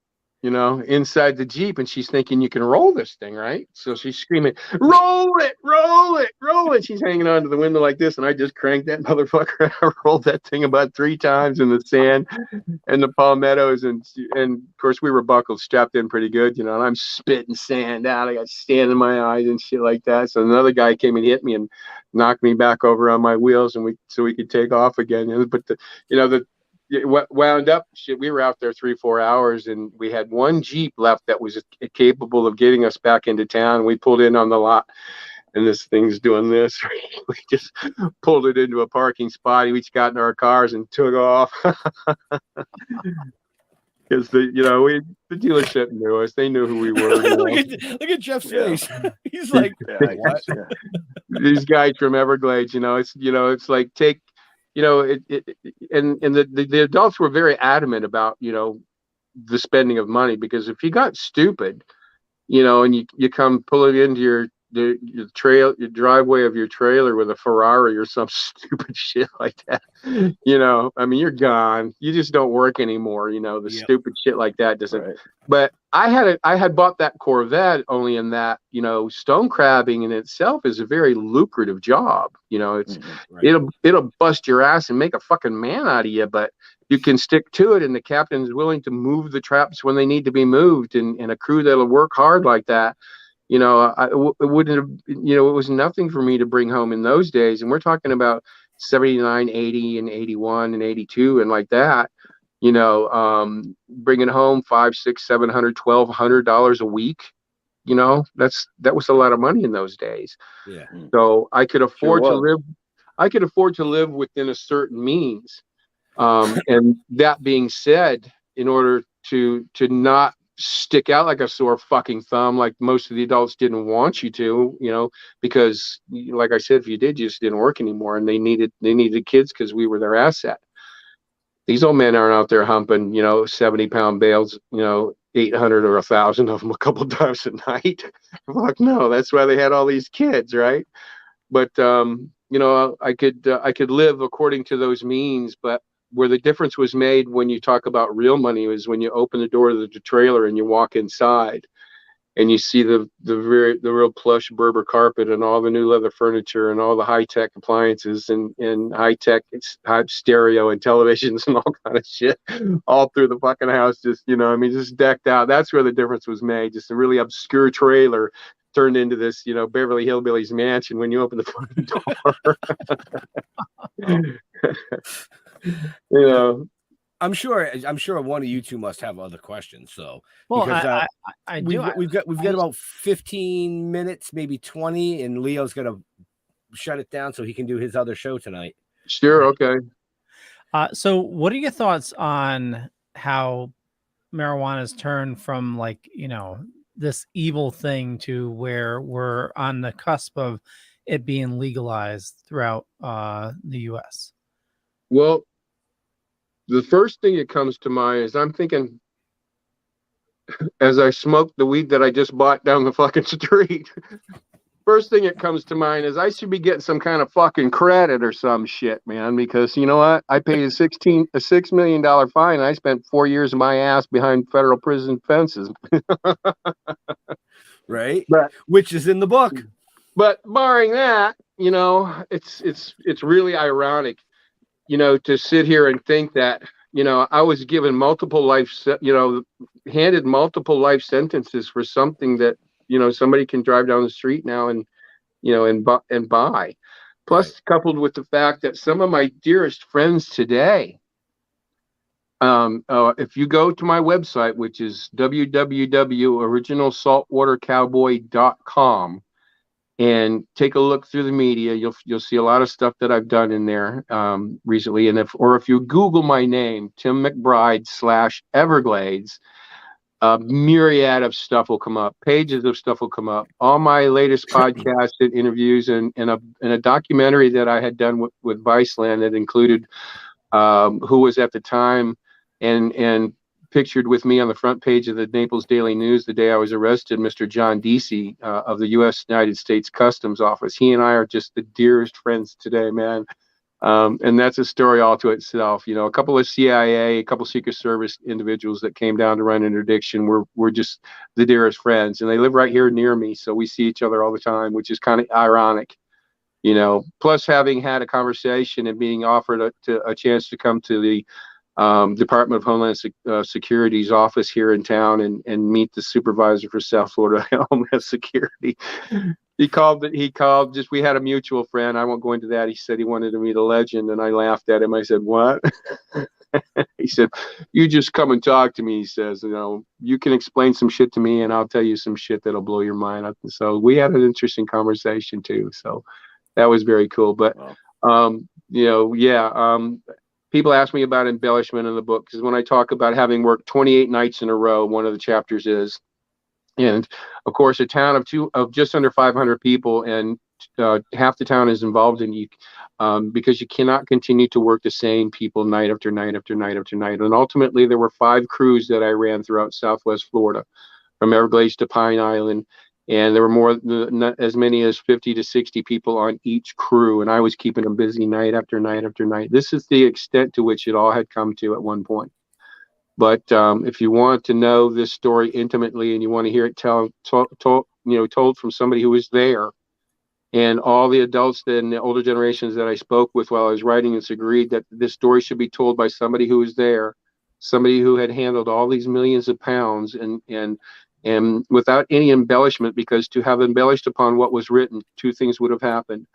S1: inside the Jeep, and she's thinking you can roll this thing, right? So she's screaming, roll it, roll it, roll it. She's hanging onto the window like this, and I just cranked that motherfucker. I rolled that thing about 3 times in the sand and the palmettos, and of course we were buckled, strapped in pretty good, and I'm spitting sand out. I got sand in my eyes and shit like that. So another guy came and hit me and knocked me back over on my wheels, and so we could take off again. But wound up, shit, we were out there 3-4 hours, and we had one Jeep left that was capable of getting us back into town. We pulled in on the lot, and this thing's doing this. We just pulled it into a parking spot. We each got in our cars and took off. Because the dealership knew us. They knew who we were.
S6: Look at Jeff's face. He's like, what?
S1: These guys from Everglades, it's like take, and the adults were very adamant about, the spending of money, because if you got stupid, and you come pulling into your driveway of your trailer with a Ferrari or some stupid shit like that, you're gone. You just don't work anymore. Stupid shit like that doesn't. Right. But I had bought that Corvette only in that, stone crabbing in itself is a very lucrative job. It's it'll bust your ass and make a fucking man out of you, but you can stick to it, and the captain's willing to move the traps when they need to be moved, and a crew that'll work hard like that. It wouldn't have, it was nothing for me to bring home in those days. And we're talking about 79, 80 and 81 and 82 and like that, bringing home $500, $600, $700, $1,200 a week. That was a lot of money in those days.
S6: Yeah.
S1: So I could afford to live within a certain means. And that being said, in order to not stick out like a sore fucking thumb, like most of the adults didn't want you to, because like I said, if you did, you just didn't work anymore, and they needed kids because we were their asset. These old men aren't out there humping, 70-pound bales, 800 or 1,000 of them a couple times a night. Fuck no, that's why they had all these kids, right? But I could live according to those means, but where the difference was made when you talk about real money was when you open the door of the trailer and you walk inside, and you see the real plush Berber carpet and all the new leather furniture and all the high-tech appliances and high-tech stereo and televisions and all kind of shit all through the fucking house, just just decked out. That's where the difference was made. Just a really obscure trailer turned into this Beverly Hillbillies mansion when you open the fucking door.
S6: I'm sure one of you two must have other questions. So,
S5: well,
S6: because
S5: we've
S6: got about 15 minutes, maybe 20, and Leo's gonna shut it down so he can do his other show tonight.
S1: Sure. Okay.
S5: So what are your thoughts on how marijuana's turned from this evil thing to where we're on the cusp of it being legalized throughout the U.S.?
S1: Well, the first thing that comes to mind is I'm thinking, as I smoke the weed that I just bought down the fucking street, first thing that comes to mind is I should be getting some kind of fucking credit or some shit, man, because you know what? I paid a $6 million fine, and I spent 4 years of my ass behind federal prison fences.
S6: Right. Which is in the book.
S1: But barring that, it's really ironic, to sit here and think that, I was given handed multiple life sentences for something that, somebody can drive down the street now and buy. Plus, right. Coupled with the fact that some of my dearest friends today, if you go to my website, which is www.originalsaltwatercowboy.com, and take a look through the media, you'll see a lot of stuff that I've done in there recently. And if you Google my name, Tim McBride /Everglades, a myriad of stuff will come up. Pages of stuff will come up. All my latest podcasts and interviews, and a documentary that I had done with Viceland that included who was at the time and pictured with me on the front page of the Naples Daily News the day I was arrested, Mr. John Deasy of the United States Customs Office. He and I are just the dearest friends today, man. And that's a story all to itself. A couple of CIA, a couple of Secret Service individuals that came down to run interdiction were just the dearest friends, and they live right here near me, so we see each other all the time, which is kind of ironic. Plus having had a conversation and being offered a chance to come to the Department of Homeland Security's office here in town and meet the supervisor for South Florida Homeland Security. He called. Just we had a mutual friend. I won't go into that. He said he wanted to meet a legend, and I laughed at him. I said, "What?" He said, "You just come and talk to me." He says, "You can explain some shit to me, and I'll tell you some shit that'll blow your mind." So we had an interesting conversation too. So that was very cool. But people ask me about embellishment in the book, because when I talk about having worked 28 nights in a row, one of the chapters is. And of course, a town of just under 500 people, and half the town is involved in you, because you cannot continue to work the same people night after night after night after night. And ultimately, there were 5 crews that I ran throughout Southwest Florida, from Everglades to Pine Island, and there were as many as 50 to 60 people on each crew, and I was keeping them busy night after night after night. This is the extent to which it all had come to at one point. But if you want to know this story intimately, and you want to hear it told from somebody who was there, and all the adults and the older generations that I spoke with while I was writing this agreed that this story should be told by somebody who was there, somebody who had handled all these millions of pounds, and without any embellishment, because to have embellished upon what was written, 2 things would have happened.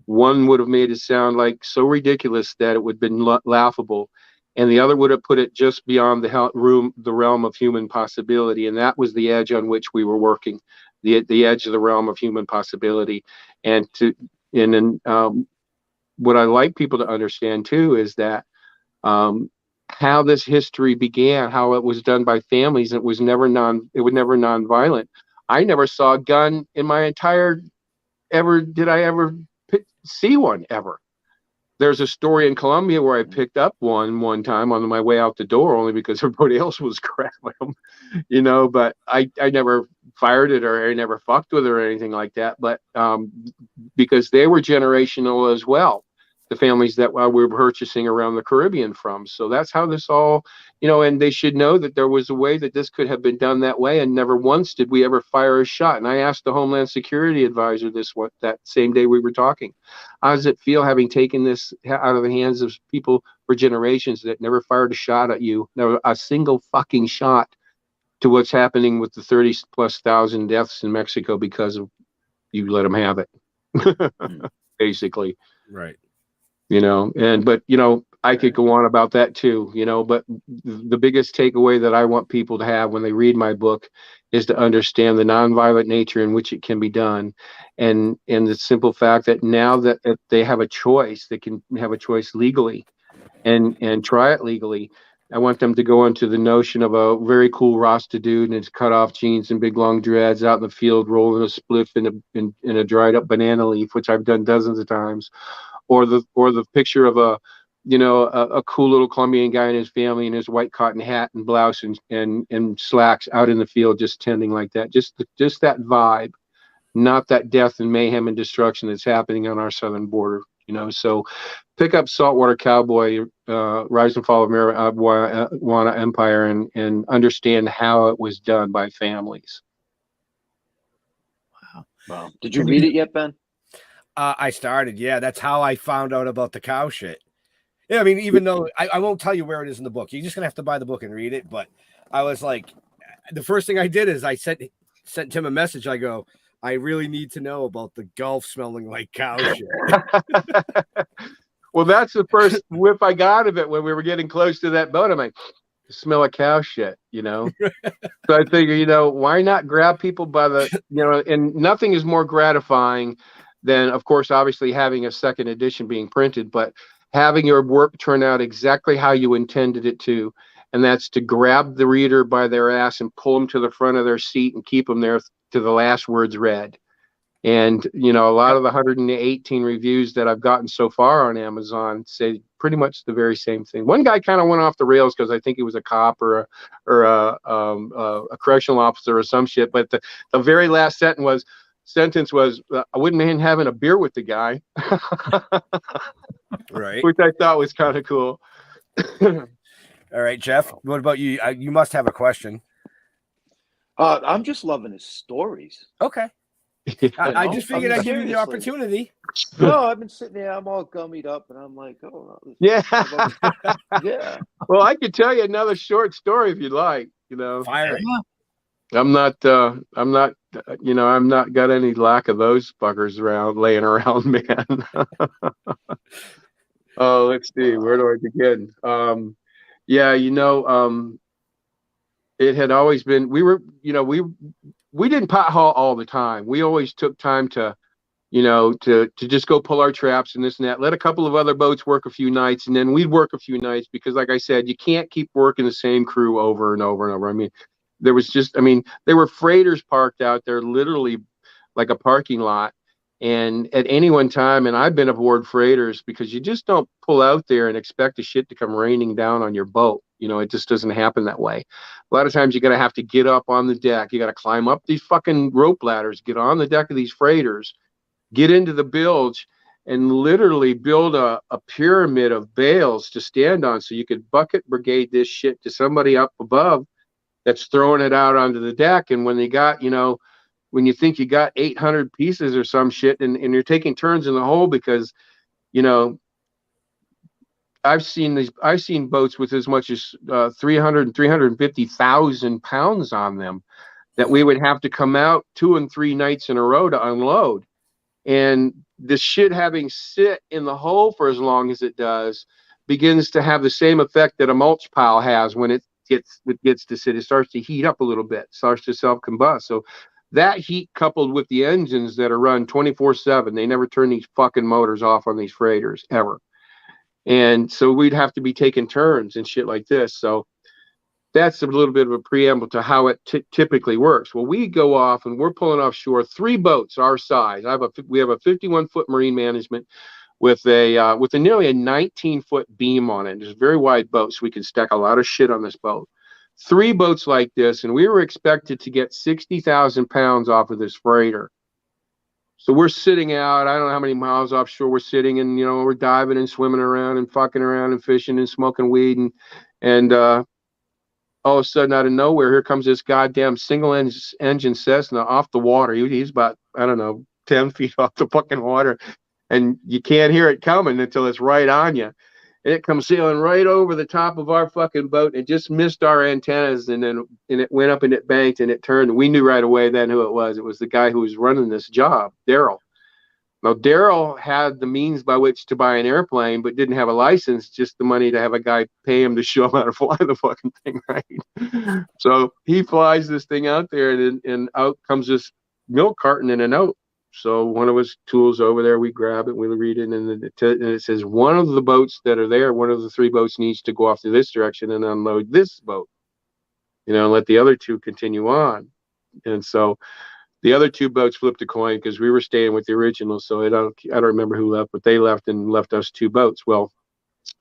S1: One would have made it sound like so ridiculous that it would have been laughable. And the other would have put it just beyond the realm of human possibility. And that was the edge on which we were working, the edge of the realm of human possibility. And what I like people to understand too is that how this history began, how it was done by families. It was never nonviolent. I never saw a gun in my entire did I ever see one ever. There's a story in Colombia where I picked up one time on my way out the door, only because everybody else was grabbing them, but I never fired it, or I never fucked with it or anything like that. But because they were generational as well, the families that we were purchasing around the Caribbean from. So that's how this all, and they should know that there was a way that this could have been done that way, and never once did we ever fire a shot. And I asked the Homeland Security advisor that same day we were talking, how does it feel having taken this out of the hands of people for generations that never fired a shot at you, never a single fucking shot, to what's happening with the 30,000+ deaths in Mexico because of you let them have it, basically.
S6: Right.
S1: But I could go on about that too, but the biggest takeaway that I want people to have when they read my book is to understand the nonviolent nature in which it can be done. And the simple fact that now that they have a choice, they can have a choice legally and try it legally. I want them to go into the notion of a very cool Rasta dude in his cut off jeans and big long dreads out in the field rolling a spliff in a dried up banana leaf, which I've done dozens of times. Or the picture of a cool little Colombian guy and his family in his white cotton hat and blouse and slacks out in the field just tending like that. Just that vibe, not that death and mayhem and destruction that's happening on our southern border. So pick up Saltwater Cowboy, Rise and Fall of Marijuana Empire, and understand how it was done by families.
S7: Wow. Did you read it yet, Ben?
S6: I started. Yeah, that's how I found out about the cow shit. Yeah, I mean, even though I won't tell you where it is in the book, you're just gonna have to buy the book and read it. But I was like, the first thing I did is I sent Tim a message. I go, I really need to know about the Gulf smelling like cow shit.
S1: Well, that's the first whiff I got of it when we were getting close to that boat. I'm like, smell of cow shit, So I figure, why not grab people by the, and nothing is more gratifying than, of course, obviously having a second edition being printed, but having your work turn out exactly how you intended it to. And that's to grab the reader by their ass and pull them to the front of their seat and keep them there to the last words read. And, a lot of the 118 reviews that I've gotten so far on Amazon say pretty much the very same thing. One guy kind of went off the rails because I think he was a cop or a correctional officer or some shit. But the very last sentence was, I wouldn't mind having a beer with the guy.
S6: Right.
S1: Which I thought was kind of cool.
S6: All right, Jeff, what about you? You must have a question.
S7: I'm just loving his stories.
S6: Okay. I just figured I'd give you the opportunity.
S7: No, I've been sitting there, I'm all gummied up, and I'm like, oh.
S1: Yeah.
S7: Yeah.
S1: Well, I could tell you another short story if you'd like,
S6: Fire it.
S1: I'm not, I'm not got any lack of those fuckers laying around, man. Oh, let's see. Where do I begin? Yeah, it had always been, we didn't pot haul all the time. We always took time to, to just go pull our traps and this and that. Let a couple of other boats work a few nights, and then we'd work a few nights because, like I said, you can't keep working the same crew over and over and over. I mean, there were freighters parked out there, literally like a parking lot. And at any one time, and I've been aboard freighters because you just don't pull out there and expect the shit to come raining down on your boat. It just doesn't happen that way. A lot of times you're going to have to get up on the deck. You got to climb up these fucking rope ladders, get on the deck of these freighters, get into the bilge, and literally build a pyramid of bales to stand on so you could bucket brigade this shit to somebody up above that's throwing it out onto the deck. And when they got, when you think you got 800 pieces or some shit, and you're taking turns in the hole because, I've seen boats with as much as 300 and 350,000 pounds on them that we would have to come out 2 and 3 nights in a row to unload. And the shit having sit in the hole for as long as it does begins to have the same effect that a mulch pile has when it gets to sit. It starts to heat up a little bit, starts to self-combust. So that heat coupled with the engines that are run 24/7, they never turn these fucking motors off on these freighters ever. And so we'd have to be taking turns and shit like this. So that's a little bit of a preamble to how it typically works. Well, we go off and we're pulling offshore 3 boats our size. We have a 51-foot marine management with a nearly a 19-foot beam on it. It's a very wide boat, so we can stack a lot of shit on this boat. 3 boats like this, and we were expected to get 60,000 pounds off of this freighter. So we're sitting out, I don't know how many miles offshore we're sitting, and we're diving and swimming around and fucking around and fishing and smoking weed, and all of a sudden, out of nowhere, here comes this goddamn single engine Cessna off the water. He's about, I don't know, 10 feet off the fucking water, and you can't hear it coming until it's right on you. And it comes sailing right over the top of our fucking boat and just missed our antennas, and it went up and it banked and it turned. And we knew right away then who it was. It was the guy who was running this job, Daryl. Now, Daryl had the means by which to buy an airplane, but didn't have a license, just the money to have a guy pay him to show him how to fly the fucking thing, right? So he flies this thing out there, and out comes this milk carton and a note. So one of his tools over there, we grab it, we read it, and it says, one of the boats that are there, one of the 3 boats needs to go off to this direction and unload this boat, and let the other 2 continue on. And so the other 2 boats flipped a coin because we were staying with the original. So I don't remember who left, but they left and left us 2 boats. Well,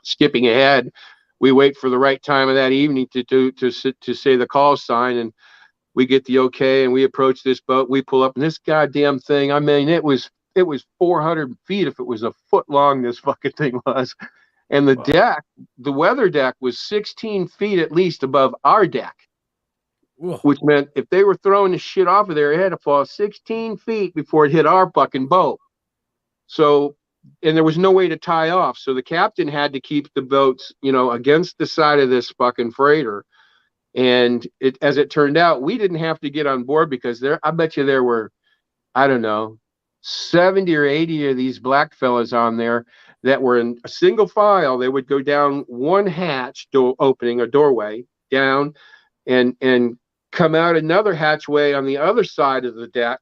S1: skipping ahead, we wait for the right time of that evening to say the call sign, and we get the okay, and we approach this boat. We pull up, and this goddamn thing, I mean, it was 400 feet if it was a foot long, this fucking thing was. And the deck, the weather deck, was 16 feet at least above our deck. Which meant if they were throwing the shit off of there, it had to fall 16 feet before it hit our fucking boat. So, and there was no way to tie off. So the captain had to keep the boats, against the side of this fucking freighter. And as it turned out, we didn't have to get on board because I bet you there were, I don't know, 70 or 80 of these black fellas on there that were in a single file. They would go down one hatch opening, a doorway down, and come out another hatchway on the other side of the deck,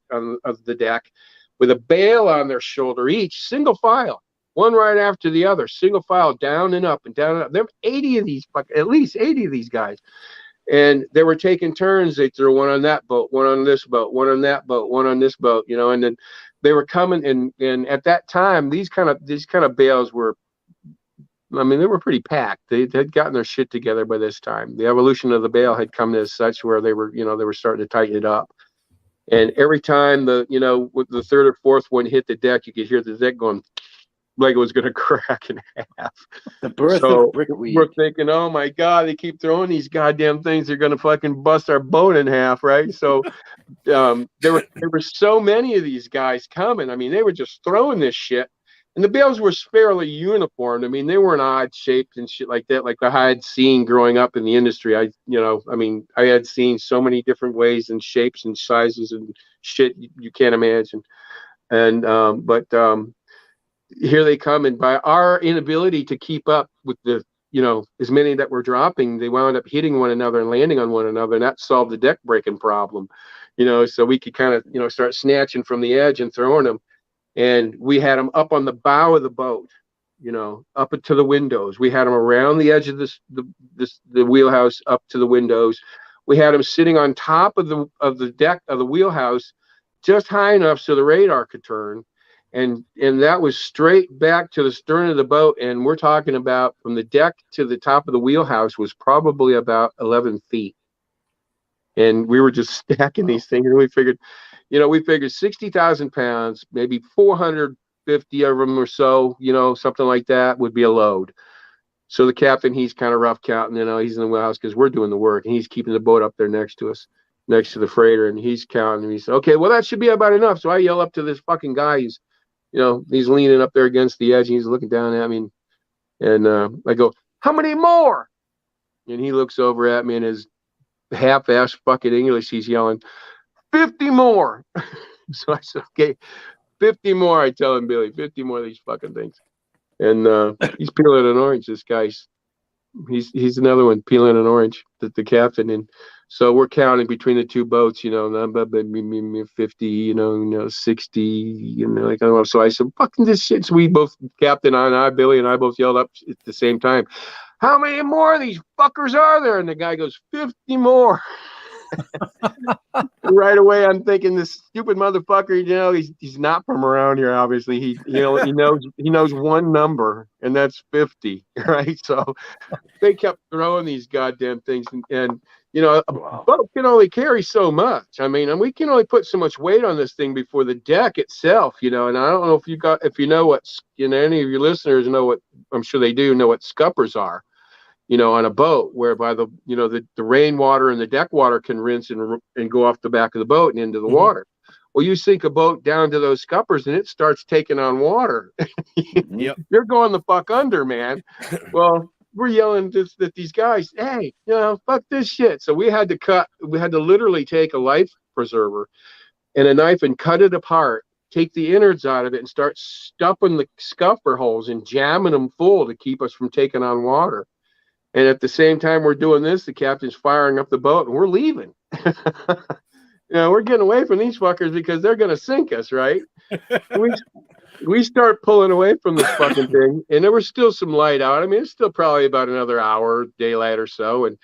S1: with a bale on their shoulder, each single file, one right after the other, single file down and up and down and up. There were 80 of these, at least 80 of these guys. And they were taking turns. They threw one on that boat, one on this boat, one on that boat, one on this boat, and then they were coming. And at that time, these kind of bales were, I mean, they were pretty packed. They had gotten their shit together by this time. The evolution of the bale had come as such where they were starting to tighten it up. And every time with the 3rd or 4th one hit the deck, you could hear the deck going like it was going to crack in half.
S7: The birth of brickweed.
S1: We're thinking, oh my God, they keep throwing these goddamn things. They're going to fucking bust our boat in half, right? So there were so many of these guys coming. I mean, they were just throwing this shit. And the bales were fairly uniform. I mean, they weren't odd shaped and shit like that, like I had seen growing up in the industry. I had seen so many different ways and shapes and sizes and shit you can't imagine. And here they come, and by our inability to keep up with the, as many that were dropping, they wound up hitting one another and landing on one another, and that solved the deck breaking problem. So we could kind of, start snatching from the edge and throwing them. And we had them up on the bow of the boat, up to the windows. We had them around the edge of the wheelhouse up to the windows. We had them sitting on top of the deck of the wheelhouse, just high enough so the radar could turn. And that was straight back to the stern of the boat. And we're talking about from the deck to the top of the wheelhouse was probably about 11 feet. And we were just stacking these things. And we figured 60,000 pounds, maybe 450 of them or so, something like that would be a load. So the captain, he's kind of rough counting, he's in the wheelhouse because we're doing the work, and he's keeping the boat up there next to us, next to the freighter, and he's counting. And he said, okay, well, that should be about enough. So I yell up to this fucking guy. He's leaning up there against the edge, and he's looking down at me. And I go, how many more? And he looks over at me in his half-assed fucking English. He's yelling, 50 more. So I said, okay, 50 more. I tell him, Billy, 50 more of these fucking things. And he's peeling an orange. This guy's, he's another one peeling an orange, the captain. And so we're counting between the two boats, 50, 60, So I said, fucking this shit. So we both, Captain and I, Billy and I both yelled up at the same time, how many more of these fuckers are there? And the guy goes, 50 more. Right away, I'm thinking this stupid motherfucker. He's not from around here. Obviously, he knows one number, and that's 50. Right? So they kept throwing these goddamn things, and a boat can only carry so much. I mean, and we can only put so much weight on this thing before the deck itself. And I don't know if you know what, any of your listeners know what. I'm sure they do know what scuppers are. On a boat, whereby the rainwater and the deck water can rinse and go off the back of the boat and into the water. Well, you sink a boat down to those scuppers and it starts taking on water. Yep. You're going the fuck under, man. Well, we're yelling at these guys, hey, fuck this shit. So we had to literally take a life preserver and a knife and cut it apart, take the innards out of it and start stuffing the scupper holes and jamming them full to keep us from taking on water. And at the same time we're doing this, the captain's firing up the boat and we're leaving. We're getting away from these fuckers because they're going to sink us, right? We start pulling away from this fucking thing, and there was still some light out. I mean, it's still probably about another hour, daylight or so.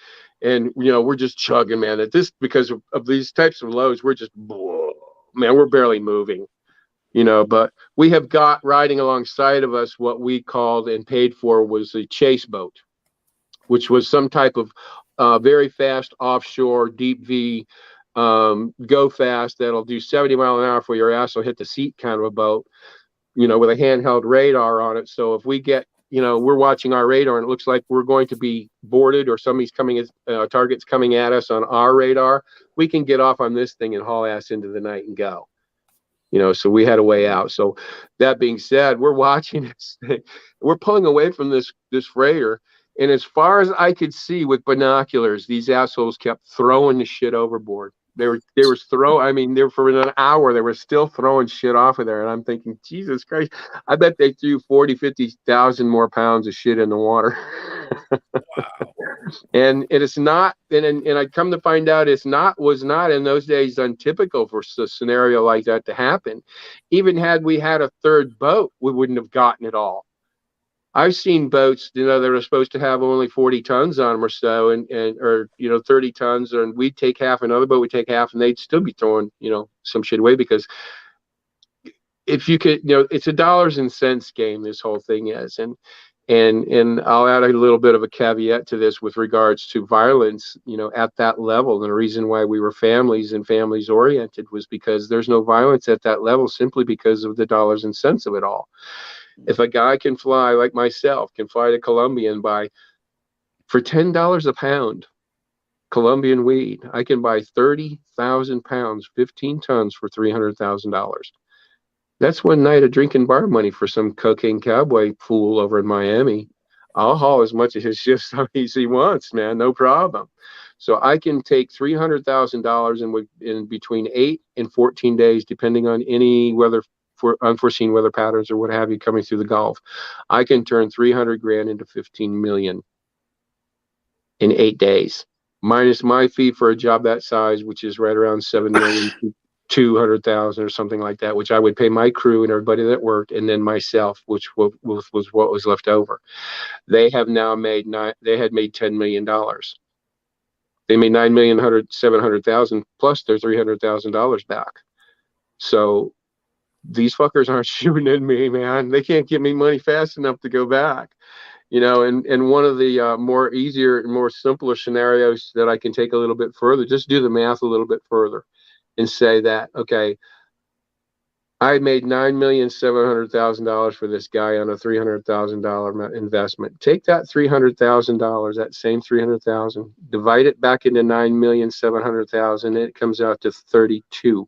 S1: And we're just chugging, man. At this, because of these types of loads, we're just, we're barely moving. But we have got riding alongside of us what we called and paid for was a chase boat, which was some type of very fast offshore deep V go fast that'll do 70 miles an hour for your ass will hit the seat kind of a boat, with a handheld radar on it. So if we get, we're watching our radar and it looks like we're going to be boarded or somebody's coming, target's coming at us on our radar, we can get off on this thing and haul ass into the night and go. So we had a way out. So that being said, we're watching this thing. We're pulling away from this freighter. And as far as I could see with binoculars, these assholes kept throwing the shit overboard. They were for an hour, they were still throwing shit off of there. And I'm thinking, Jesus Christ, I bet they threw 40, 50,000 more pounds of shit in the water. Wow. And it is not, and I come to find out was not in those days untypical for a scenario like that to happen. Even had we had a third boat, we wouldn't have gotten it all. I've seen boats, that are supposed to have only 40 tons on them or so, or 30 tons, and we'd take half, another boat would take half, and they'd still be throwing, some shit away, because if you could, it's a dollars and cents game, this whole thing is. And I'll add a little bit of a caveat to this with regards to violence, at that level. And the reason why we were families oriented was because there's no violence at that level simply because of the dollars and cents of it all. If a guy can fly like myself, can fly to Colombia and buy for $10 a pound Colombian weed, I can buy 30,000 pounds, 15 tons for $300,000. That's one night of drinking bar money for some cocaine cowboy fool over in Miami. I'll haul as much of his shifts as he wants, man, no problem. So I can take $300,000 in between 8 and 14 days, depending on any weather for unforeseen weather patterns or what have you coming through the Gulf. I can turn 300 grand into 15 million in 8 days, minus my fee for a job that size, which is right around 7,200,000 or something like that, which I would pay my crew and everybody that worked, and then myself, which was what was left over. They have now made they had made $10 million. They made 9,700,000 plus their $300,000 back. So these fuckers aren't shooting at me, man. They can't give me money fast enough to go back. And one of the more easier and more simpler scenarios that I can take a little bit further, just do the math a little bit further and say that, okay, I made $9,700,000 for this guy on a $300,000 investment. Take that $300,000, that same $300,000, divide it back into $9,700,000, and it comes out to 32.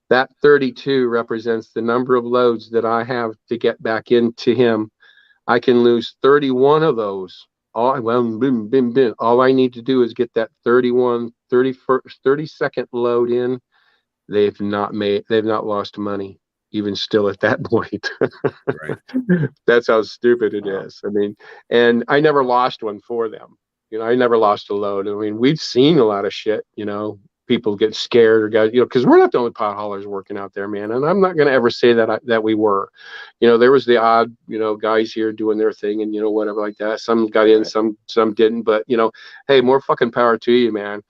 S1: That 32 represents the number of loads that I have to get back into him. I can lose 31 of those. All I need to do is get that 32nd load in. They've not lost money, even still at that point.
S6: Right.
S1: That's how stupid it is. I mean, and I never lost one for them. I never lost a load. I mean, we've seen a lot of shit, people get scared or guys, because we're not the only pot haulers working out there, man. And I'm not going to ever say that we were. There was the odd, guys here doing their thing and, whatever like that. Some got in, some didn't. But, hey, more fucking power to you, man.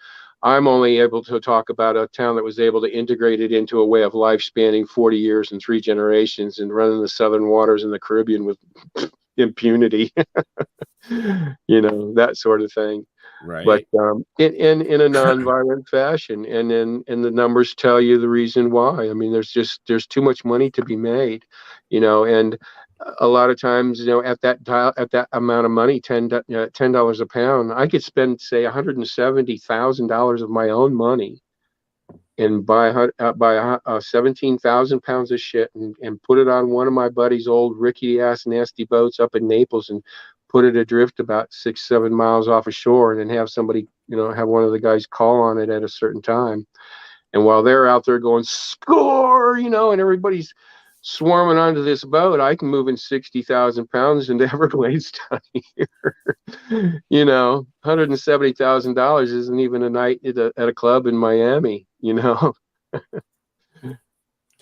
S1: I'm only able to talk about a town that was able to integrate it into a way of life spanning 40 years and 3 generations and running the southern waters in the Caribbean with impunity, that sort of thing.
S6: Right.
S1: But in a non-violent fashion, and the numbers tell you the reason why. I mean, there's too much money to be made, and a lot of times, at that amount of money, $10 a pound, I could spend, say, $170,000 of my own money and buy 17,000 pounds of shit and put it on one of my buddy's old rickety ass nasty boats up in Naples and put it adrift about 6-7 miles off of shore, and then have somebody, have one of the guys call on it at a certain time. And while they're out there going, score, and everybody's swarming onto this boat, I can move in 60,000 pounds into Everglades down here. $170,000 isn't even a night at a club in Miami, I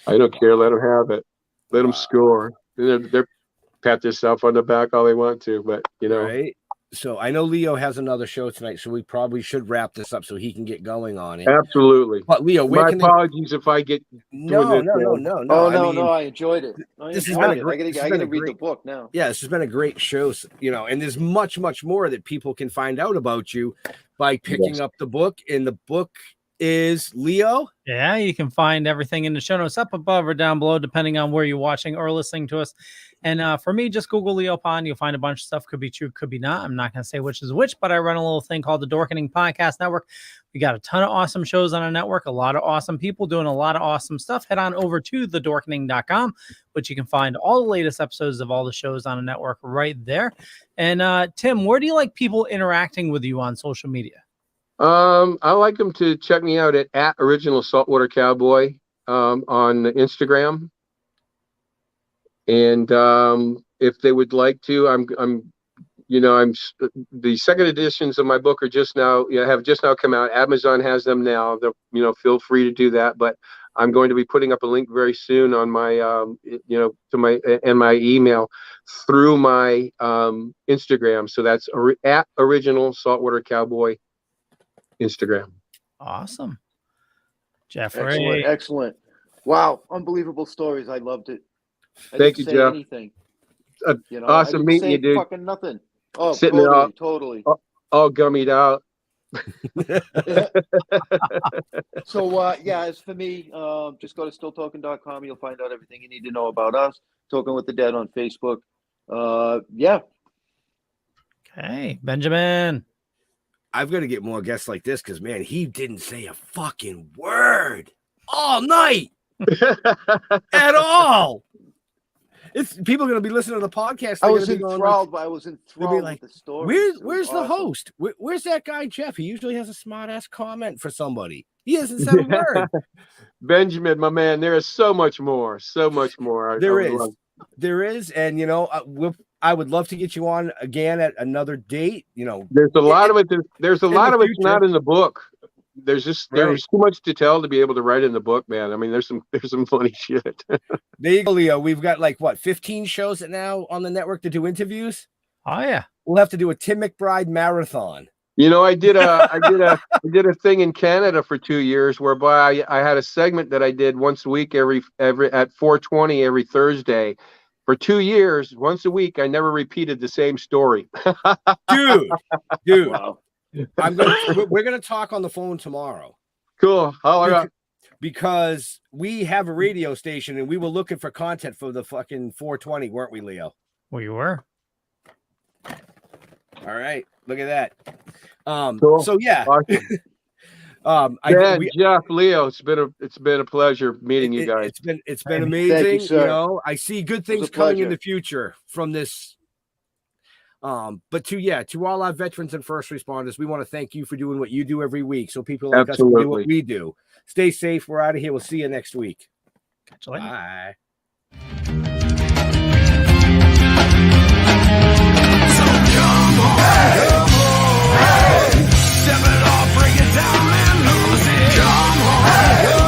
S1: don't care. Let them have it. Let them score. They're pat themselves on the back all they want to, but
S6: Right. So I know Leo has another show tonight, so we probably should wrap this up so he can get going on it.
S1: Absolutely.
S6: But Leo,
S1: my apologies if I get
S6: no.
S7: Oh no, I enjoyed it.
S6: This has been a great.
S7: I gotta read the book now.
S6: Yeah, this has been a great show. And there's much more that people can find out about you by picking up the book. And the book is Leo.
S5: Yeah, you can find everything in the show notes up above or down below, depending on where you're watching or listening to us. And for me, just Google Leo Pond. You'll find a bunch of stuff. Could be true, could be not. I'm not going to say which is which, but I run a little thing called the Dorkening Podcast Network. We got a ton of awesome shows on our network, a lot of awesome people doing a lot of awesome stuff. Head on over to thedorkening.com, which you can find all the latest episodes of all the shows on the network right there. And Tim, where do you like people interacting with you on social media?
S1: I like them to check me out at Original Saltwater Cowboy on Instagram. And if they would like to, I'm the second editions of my book are have just now come out. Amazon has them now. Feel free to do that. But I'm going to be putting up a link very soon on my to my email through my Instagram. So that's at Original Saltwater Cowboy Instagram.
S5: Awesome. Jeffrey.
S7: Excellent. Wow, unbelievable stories. I loved it.
S1: Thank you, Jeff.
S7: Anything.
S1: Awesome meeting you, dude.
S7: Fucking nothing. Oh,
S1: sitting
S7: totally.
S1: All gummied out.
S7: So as for me, just go to stilltoking.com. You'll find out everything you need to know about us. Talking with the Dead on Facebook.
S5: Okay, Benjamin.
S6: I've got to get more guests like this because, man, he didn't say a fucking word all night. at all. It's people are going to be listening to the podcast.
S7: I was enthralled. I was enthralled
S6: like,
S7: with the story.
S6: Where's the host? Where's that guy Jeff? He usually has a smart ass comment for somebody. He hasn't said a word.
S1: Benjamin, my man, there is so much more. So much more.
S6: There is, and you know, I would love to get you on again at another date. You know,
S1: there's a lot of it. There's a lot of it's not in the book. There's too much to tell to be able to write in the book, man. I mean, there's some funny shit.
S6: There you go, Leo. We've got like 15 shows now on the network to do interviews.
S5: Oh yeah,
S6: we'll have to do a Tim McBride marathon.
S1: You know, I did a thing in Canada for 2 years whereby I had a segment that I did once a week every at 4:20 every Thursday. For 2 years, once a week, I never repeated the same story.
S6: Dude. Wow. We're gonna talk on the phone tomorrow.
S1: Cool.
S6: Because we have a radio station and we were looking for content for the fucking 420, weren't we, Leo?
S5: Well, you were.
S6: All right. Look at that.
S1: Cool.
S6: So yeah.
S1: Awesome. Jeff, Leo, it's been a pleasure meeting you guys.
S6: It's been amazing. You know, I see good things coming in the future from this. But to all our veterans and first responders, we want to thank you for doing what you do every week. So people like us can do what we do. Stay safe. We're out of here. We'll see you next week.
S5: Catch you later.
S6: Bye.
S11: So come on. Step it off, break it down, and lose it. Come on.